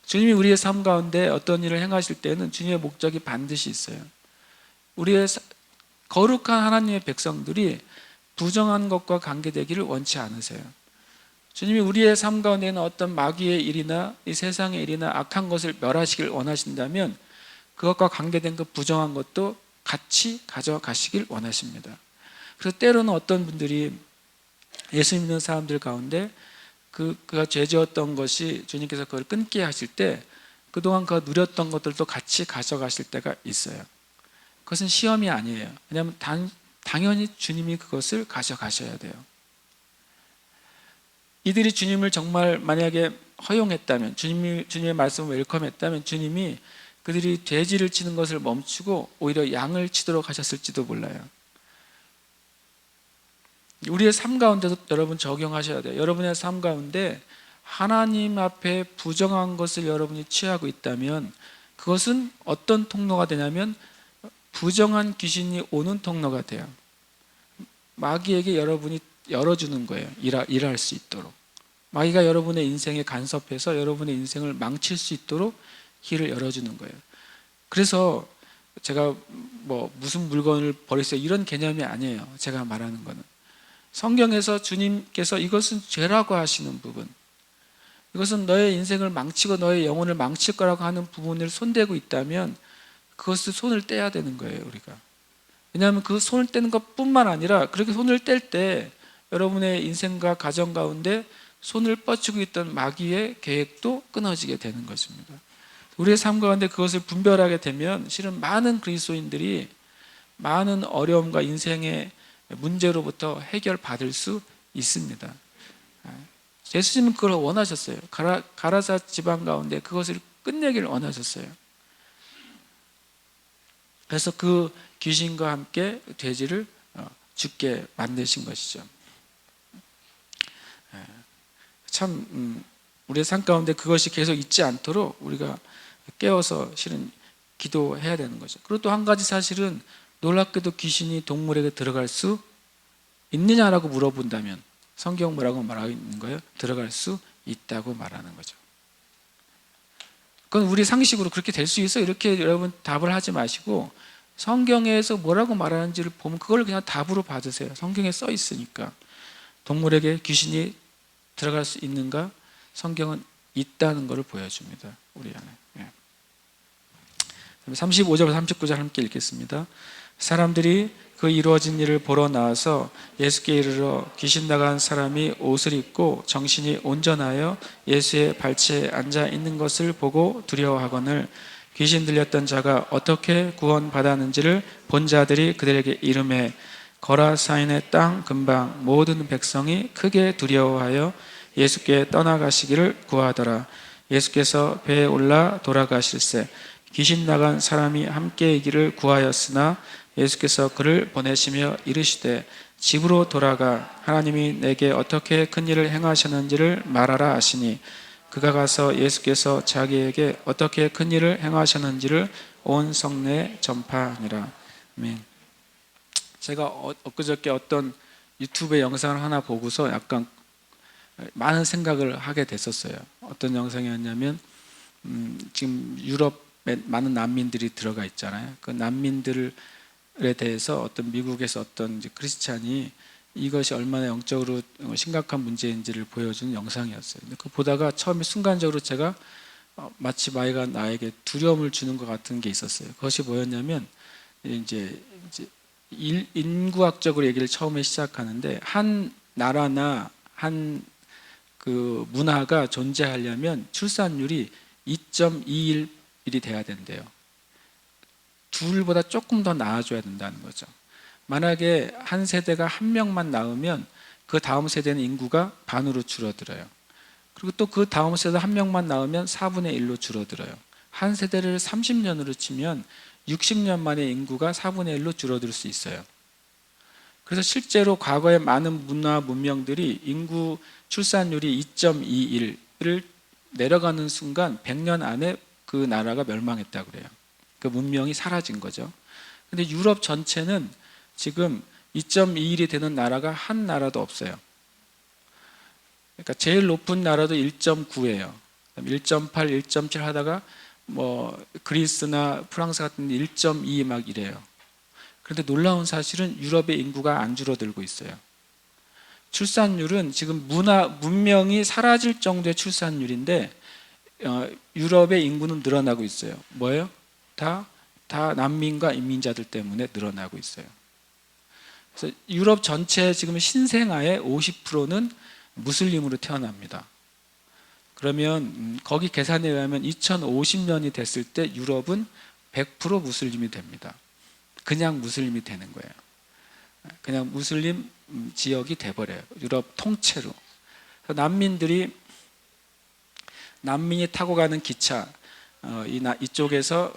주님이 우리의 삶 가운데 어떤 일을 행하실 때는 주님의 목적이 반드시 있어요. 우리의 거룩한 하나님의 백성들이 부정한 것과 관계되기를 원치 않으세요. 주님이 우리의 삶 가운데 있는 어떤 마귀의 일이나 이 세상의 일이나 악한 것을 멸하시길 원하신다면 그것과 관계된 그 부정한 것도 같이 가져가시길 원하십니다. 그래서 때로는 어떤 분들이 예수 믿는 사람들 가운데 그가 죄지었던 것이 주님께서 그걸 끊게 하실 때 그동안 그가 누렸던 것들도 같이 가져가실 때가 있어요. 그것은 시험이 아니에요. 왜냐하면 당연히 주님이 그것을 가져가셔야 돼요. 이들이 주님을 정말 만약에 허용했다면, 주님의 말씀을 웰컴했다면 주님이 그들이 돼지를 치는 것을 멈추고 오히려 양을 치도록 하셨을지도 몰라요. 우리의 삶 가운데도 여러분 적용하셔야 돼요. 여러분의 삶 가운데 하나님 앞에 부정한 것을 여러분이 취하고 있다면 그것은 어떤 통로가 되냐면 부정한 귀신이 오는 통로가 돼요. 마귀에게 여러분이 열어주는 거예요. 일할 수 있도록. 마귀가 여러분의 인생에 간섭해서 여러분의 인생을 망칠 수 있도록 길을 열어주는 거예요. 그래서 제가 무슨 물건을 버리세요 이런 개념이 아니에요. 제가 말하는 거는 성경에서 주님께서 이것은 죄라고 하시는 부분, 이것은 너의 인생을 망치고 너의 영혼을 망칠 거라고 하는 부분을 손대고 있다면 그것을 손을 떼야 되는 거예요, 우리가. 왜냐하면 그 손을 떼는 것뿐만 아니라 그렇게 손을 뗄 때 여러분의 인생과 가정 가운데 손을 뻗치고 있던 마귀의 계획도 끊어지게 되는 것입니다. 우리의 삶 가운데 그것을 분별하게 되면 실은 많은 그리스도인들이 많은 어려움과 인생의 문제로부터 해결받을 수 있습니다. 예수님은 그걸 원하셨어요. 가라사 지방 가운데 그것을 끝내기를 원하셨어요. 그래서 그 귀신과 함께 돼지를 죽게 만드신 것이죠. 참 우리의 삶 가운데 그것이 계속 있지 않도록 우리가 깨워서 실은 기도해야 되는 거죠. 그리고 또 한 가지 사실은 놀랍게도 귀신이 동물에게 들어갈 수 있느냐라고 물어본다면 성경 뭐라고 말하고 있는 거예요? 들어갈 수 있다고 말하는 거죠. 그건 우리 상식으로 그렇게 될 수 있어 이렇게 여러분 답을 하지 마시고 성경에서 뭐라고 말하는지를 보면 그걸 그냥 답으로 받으세요. 성경에 써 있으니까. 동물에게 귀신이 들어갈 수 있는가? 성경은 있다는 것을 보여줍니다. 우리 안에. 35절 39절 함께 읽겠습니다. 사람들이 그 이루어진 일을 보러 나와서 예수께 이르러 귀신 나간 사람이 옷을 입고 정신이 온전하여 예수의 발치에 앉아 있는 것을 보고 두려워하거늘 귀신 들렸던 자가 어떻게 구원받았는지를 본 자들이 그들에게 이르매 거라사인의 땅 근방 모든 백성이 크게 두려워하여 예수께 떠나가시기를 구하더라. 예수께서 배에 올라 돌아가실새 귀신 나간 사람이 함께 이기를 구하였으나 예수께서 그를 보내시며 이르시되 집으로 돌아가 하나님이 내게 어떻게 큰 일을 행하셨는지를 말하라 하시니 그가 가서 예수께서 자기에게 어떻게 큰 일을 행하셨는지를 온 성내에 전파하니라. 아멘. 제가 엊그저께 어떤 유튜브 영상을 하나 보고서 약간 많은 생각을 하게 됐었어요. 어떤 영상이었냐면 지금 유럽에 많은 난민들이 들어가 있잖아요. 그 난민들에 대해서 어떤 미국에서 어떤 이제 크리스찬이 이것이 얼마나 영적으로 심각한 문제인지를 보여주는 영상이었어요. 근데 그 보다가 처음에 순간적으로 제가 마치 마이가 나에게 두려움을 주는 것 같은 게 있었어요. 그것이 뭐였냐면 이제 인구학적으로 얘기를 처음에 시작하는데 한 나라나 한 그 문화가 존재하려면 출산율이 2.21이 돼야 된대요. 둘보다 조금 더 나아져야 된다는 거죠. 만약에 한 세대가 한 명만 낳으면 그 다음 세대는 인구가 반으로 줄어들어요. 그리고 또 그 다음 세대 한 명만 낳으면 4분의 1로 줄어들어요. 한 세대를 30년으로 치면 60년 만에 인구가 4분의 1로 줄어들 수 있어요. 그래서 실제로 과거에 많은 문화 문명들이 인구 출산율이 2.21을 내려가는 순간 100년 안에 그 나라가 멸망했다고 그래요. 그 문명이 사라진 거죠. 근데 유럽 전체는 지금 2.21이 되는 나라가 한 나라도 없어요. 그러니까 제일 높은 나라도 1.9예요. 1.8, 1.7 하다가 뭐 그리스나 프랑스 같은 데 1.2 막 이래요. 그런데 놀라운 사실은 유럽의 인구가 안 줄어들고 있어요. 출산율은 지금 문명이 사라질 정도의 출산율인데 유럽의 인구는 늘어나고 있어요. 뭐예요? 다 난민과 이민자들 때문에 늘어나고 있어요. 그래서 유럽 전체 지금 신생아의 50%는 무슬림으로 태어납니다. 그러면 거기 계산에 의하면 2050년이 됐을 때 유럽은 100% 무슬림이 됩니다. 그냥 무슬림이 되는 거예요. 그냥 무슬림 지역이 돼버려요. 유럽 통째로. 난민이 타고 가는 기차, 이쪽에서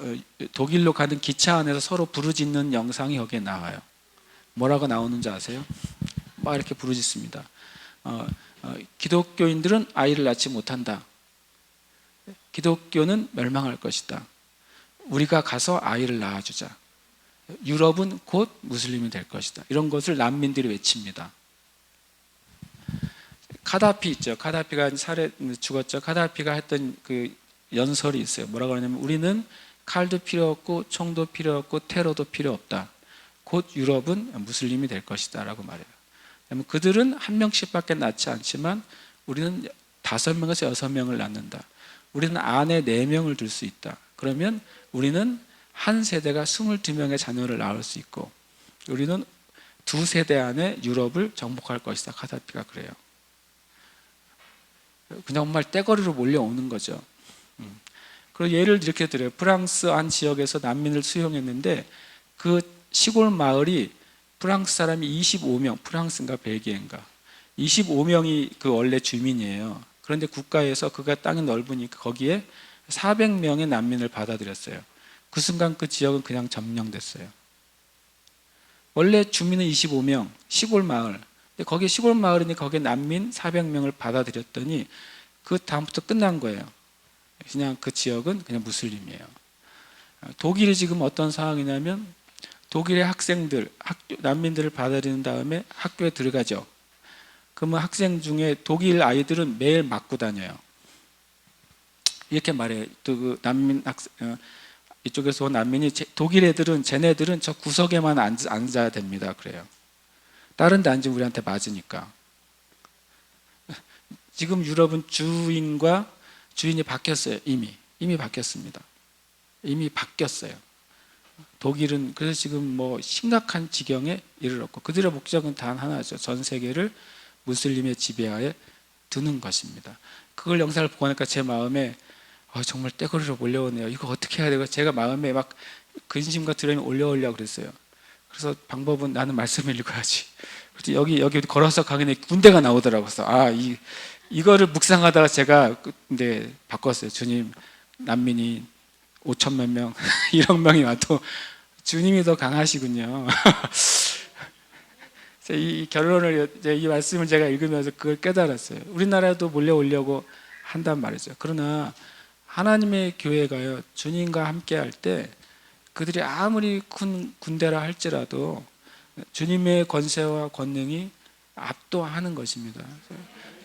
독일로 가는 기차 안에서 서로 부르짖는 영상이 여기에 나와요. 뭐라고 나오는지 아세요? 막 이렇게 부르짖습니다. 기독교인들은 아이를 낳지 못한다. 기독교는 멸망할 것이다. 우리가 가서 아이를 낳아주자. 유럽은 곧 무슬림이 될 것이다. 이런 것을 난민들이 외칩니다. 카다피 있죠. 카다피가 죽었죠. 카다피가 했던 그 연설이 있어요. 뭐라고 하냐면 우리는 칼도 필요 없고 총도 필요 없고 테러도 필요 없다. 곧 유럽은 무슬림이 될 것이다 라고 말해요. 그들은 한 명씩밖에 낳지 않지만 우리는 5명에서 6명을 낳는다. 우리는 아내 4명을 둘 수 있다. 그러면 우리는 한 세대가 22명의 자녀를 낳을 수 있고 우리는 2세대 안에 유럽을 정복할 것이다. 카다피가 그래요. 그냥 정말 떼거리로 몰려오는 거죠. 그리고 예를 이렇게 들어요. 프랑스 한 지역에서 난민을 수용했는데 그 시골 마을이 프랑스 사람이 25명, 프랑스인가 벨기에인가 25명이 그 원래 주민이에요. 그런데 국가에서 그가 땅이 넓으니까 거기에 400명의 난민을 받아들였어요. 그 순간 그 지역은 그냥 점령됐어요. 원래 주민은 25명, 시골 마을. 근데 거기 시골 마을이니 거기에 난민 400명을 받아들였더니 그 다음부터 끝난 거예요. 그냥 그 지역은 그냥 무슬림이에요. 독일이 지금 어떤 상황이냐면 독일의 학생들, 난민들을 받아들인 다음에 학교에 들어가죠. 그러면 학생 중에 독일 아이들은 매일 맞고 다녀요. 이렇게 말해요. 또 그 난민 이쪽에서 온 난민이 독일 애들은 쟤네들은 저 구석에만 앉아야 됩니다. 그래요. 다른 데 앉으면 우리한테 맞으니까. 지금 유럽은 주인이 바뀌었어요. 이미 바뀌었습니다. 이미 바뀌었어요. 독일은 그래서 지금 뭐 심각한 지경에 이르렀고, 그들의 목적은 단 하나죠. 전 세계를 무슬림의 지배하에 두는 것입니다. 그걸 영상을 보고 나니까 제 마음에 정말 떼거리로 몰려오네요. 이거 어떻게 해야 되고, 제가 마음에 막 근심과 두려움이 올려오려고 그랬어요. 그래서 방법은 나는 말씀을 읽어야지. 그래서 여기 걸어서 가길래 군대가 나오더라고요. 그래서 이거를 묵상하다가 제가 근데 바꿨어요. 주님, 난민이 5천만 명, 1억 명이 와도 주님이 더 강하시군요. 이 결론을, 이 말씀을 제가 읽으면서 그걸 깨달았어요. 우리나라도 몰려오려고 한단 말이죠. 그러나 하나님의 교회가요, 주님과 함께 할 때 그들이 아무리 큰 군대라 할지라도 주님의 권세와 권능이 압도하는 것입니다.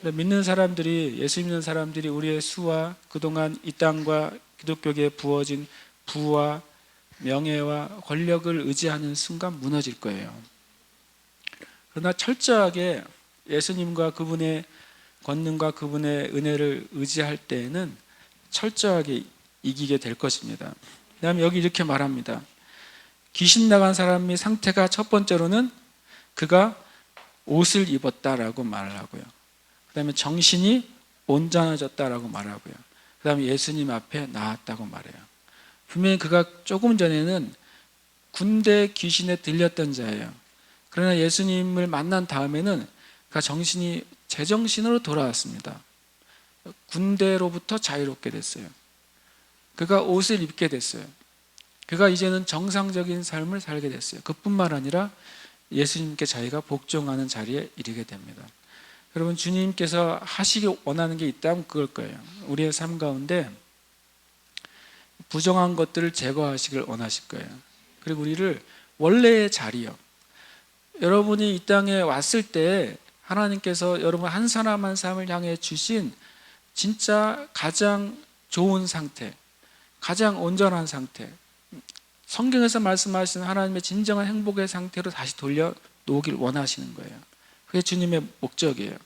믿는 사람들이, 예수 믿는 사람들이 우리의 수와 그동안 이 땅과 기독교계에 부어진 부와 명예와 권력을 의지하는 순간 무너질 거예요. 그러나 철저하게 예수님과 그분의 권능과 그분의 은혜를 의지할 때에는 철저하게 이기게 될 것입니다. 그 다음에 여기 이렇게 말합니다. 귀신 나간 사람의 상태가 첫 번째로는 그가 옷을 입었다라고 말을 하고요. 그 다음에 정신이 온전해졌다라고 말하고요. 그 다음에 예수님 앞에 나왔다고 말해요. 분명히 그가 조금 전에는 군대 귀신에 들렸던 자예요. 그러나 예수님을 만난 다음에는 그가 정신이 제정신으로 돌아왔습니다. 군대로부터 자유롭게 됐어요. 그가 옷을 입게 됐어요. 그가 이제는 정상적인 삶을 살게 됐어요. 그뿐만 아니라 예수님께 자기가 복종하는 자리에 이르게 됩니다. 여러분, 주님께서 하시기 원하는 게 있다면 그걸 거예요. 우리의 삶 가운데 부정한 것들을 제거하시길 원하실 거예요. 그리고 우리를 원래의 자리요, 여러분이 이 땅에 왔을 때 하나님께서 여러분 한 사람 한 사람을 향해 주신 진짜 가장 좋은 상태, 가장 온전한 상태, 성경에서 말씀하시는 하나님의 진정한 행복의 상태로 다시 돌려놓길 원하시는 거예요. 그게 주님의 목적이에요.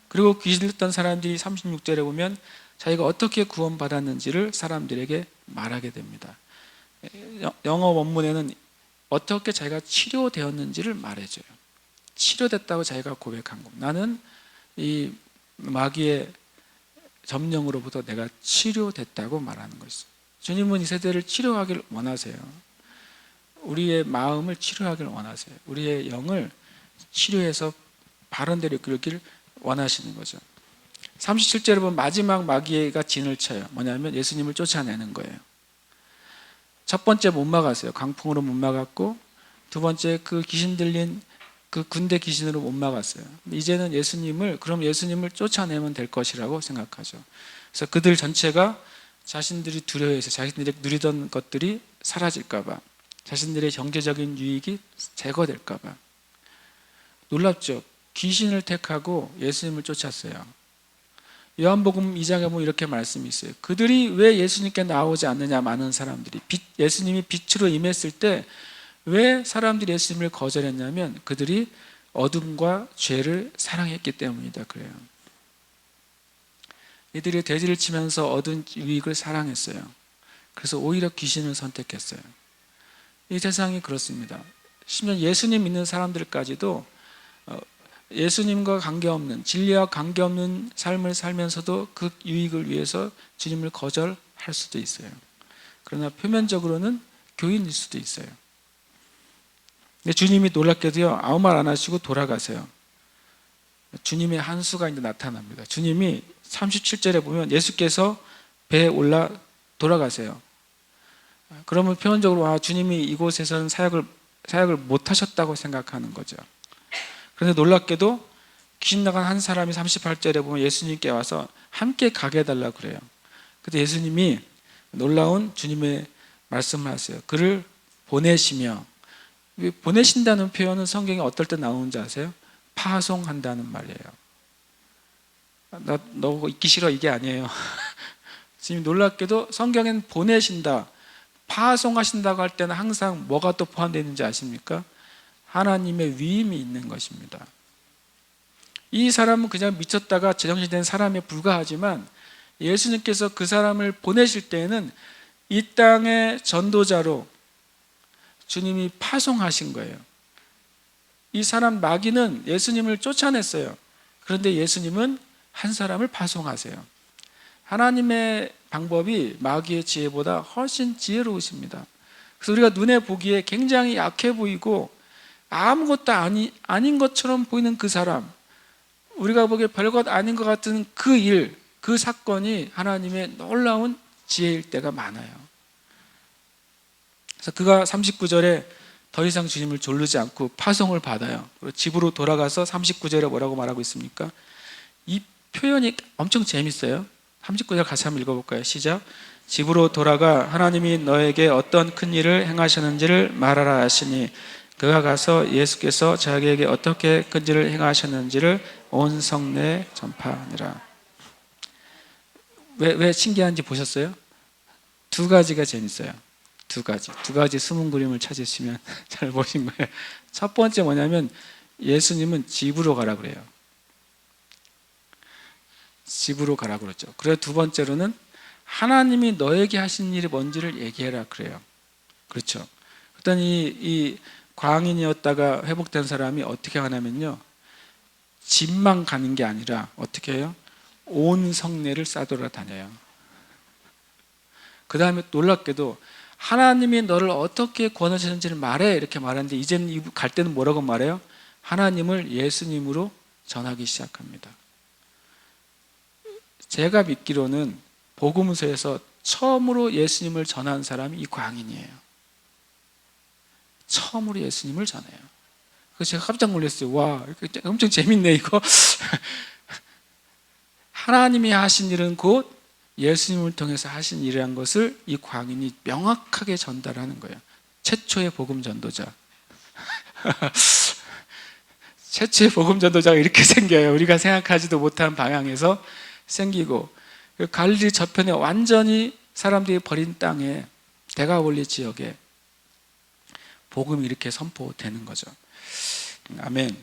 그리고 귀신 들렸던 사람들이 36절에 보면 자기가 어떻게 구원받았는지를 사람들에게 말하게 됩니다. 영어 원문에는 어떻게 자기가 치료되었는지를 말해줘요. 치료됐다고 자기가 고백한 겁니다. 나는 이 마귀의 점령으로부터 내가 치료됐다고 말하는 것이죠. 주님은 이 세대를 치료하길 원하세요. 우리의 마음을 치료하길 원하세요. 우리의 영을 치료해서 바른 대로 이끌길 원하시는 거죠. 37절에 보면 마지막 마귀가 진을 쳐요. 뭐냐면 예수님을 쫓아내는 거예요. 첫 번째 못 막았어요. 강풍으로 못 막았고, 두 번째 그 귀신 들린 그 군대 귀신으로 못 막았어요. 이제는 그럼 예수님을 쫓아내면 될 것이라고 생각하죠. 그래서 그들 전체가 자신들이 두려워해서 자신들이 누리던 것들이 사라질까봐, 자신들의 경제적인 유익이 제거될까봐. 놀랍죠? 귀신을 택하고 예수님을 쫓았어요. 요한복음 2장에 보면 이렇게 말씀이 있어요. 그들이 왜 예수님께 나오지 않느냐, 많은 사람들이. 예수님이 빛으로 임했을 때 왜 사람들이 예수님을 거절했냐면 그들이 어둠과 죄를 사랑했기 때문이다 그래요. 이들이 돼지를 치면서 얻은 유익을 사랑했어요. 그래서 오히려 귀신을 선택했어요. 이 세상이 그렇습니다. 심지어 예수님 믿는 사람들까지도 예수님과 관계없는, 진리와 관계없는 삶을 살면서도 그 유익을 위해서 주님을 거절할 수도 있어요. 그러나 표면적으로는 교인일 수도 있어요. 근데 주님이 놀랍게도요, 아무 말 안 하시고 돌아가세요. 주님의 한 수가 이제 나타납니다. 주님이 37절에 보면 예수께서 배에 올라 돌아가세요. 그러면 표면적으로 주님이 이곳에서는 사역을 못 하셨다고 생각하는 거죠. 그런데 놀랍게도 귀신 나간 한 사람이 38절에 보면 예수님께 와서 함께 가게 해달라고 그래요. 그때 예수님이 놀라운 주님의 말씀을 하세요. 그를 보내시며, 보내신다는 표현은 성경에 어떨 때 나오는지 아세요? 파송한다는 말이에요. 너 있기 싫어, 이게 아니에요. 지금 놀랍게도 성경엔 보내신다, 파송하신다고 할 때는 항상 뭐가 또 포함되어 있는지 아십니까? 하나님의 위임이 있는 것입니다. 이 사람은 그냥 미쳤다가 제정신 된 사람에 불과하지만 예수님께서 그 사람을 보내실 때에는 이 땅의 전도자로, 주님이 파송하신 거예요. 이 사람 마귀는 예수님을 쫓아냈어요. 그런데 예수님은 한 사람을 파송하세요. 하나님의 방법이 마귀의 지혜보다 훨씬 지혜로우십니다. 그래서 우리가 눈에 보기에 굉장히 약해 보이고 아무것도 아닌 것처럼 보이는 그 사람, 우리가 보기에 별것 아닌 것 같은 그 일, 그 사건이 하나님의 놀라운 지혜일 때가 많아요. 그래서 그가 39절에 더 이상 주님을 졸르지 않고 파송을 받아요. 그리고 집으로 돌아가서 39절에 뭐라고 말하고 있습니까? 이 표현이 엄청 재밌어요. 39절 같이 한번 읽어볼까요? 시작. 집으로 돌아가 하나님이 너에게 어떤 큰 일을 행하셨는지를 말하라 하시니 그가 가서 예수께서 자기에게 어떻게 큰 일을 행하셨는지를 온 성내에 전파하니라. 왜 신기한지 보셨어요? 두 가지가 재밌어요. 두 가지 숨은 그림을 찾으시면 잘 보신 거예요. 첫 번째 뭐냐면 예수님은 집으로 가라 그래요. 집으로 가라 그랬죠. 그리고 두 번째로는 하나님이 너에게 하신 일이 뭔지를 얘기해라 그래요. 그렇죠. 그랬더니 이 광인이었다가 회복된 사람이 어떻게 하냐면요, 집만 가는 게 아니라 어떻게 해요? 온 성내를 싸돌아다녀요. 그 다음에 놀랍게도 하나님이 너를 어떻게 구원하셨는지를 말해 이렇게 말하는데 이제는 갈 때는 뭐라고 말해요? 하나님을 예수님으로 전하기 시작합니다. 제가 믿기로는 복음서에서 처음으로 예수님을 전한 사람이 이 광인이에요. 처음으로 예수님을 전해요. 그래서 제가 깜짝 놀랐어요. 와, 엄청 재밌네 이거. 하나님이 하신 일은 곧 예수님을 통해서 하신 일이란 것을 이 광인이 명확하게 전달하는 거예요. 최초의 복음 전도자. 최초의 복음 전도자가 이렇게 생겨요. 우리가 생각하지도 못한 방향에서 생기고, 갈릴리 저편에 완전히 사람들이 버린 땅에 데가볼리 지역에 복음이 이렇게 선포되는 거죠. 아멘.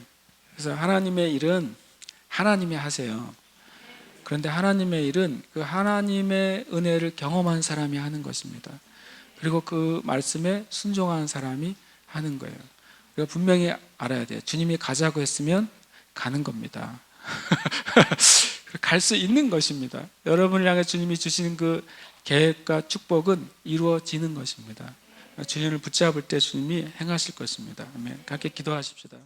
그래서 하나님의 일은 하나님이 하세요. 그런데 하나님의 일은 그 하나님의 은혜를 경험한 사람이 하는 것입니다. 그리고 그 말씀에 순종한 사람이 하는 거예요. 우리가 분명히 알아야 돼요. 주님이 가자고 했으면 가는 겁니다. 갈 수 있는 것입니다. 여러분을 향해 주님이 주시는 그 계획과 축복은 이루어지는 것입니다. 주님을 붙잡을 때 주님이 행하실 것입니다. 아멘. 함께 기도하십시다.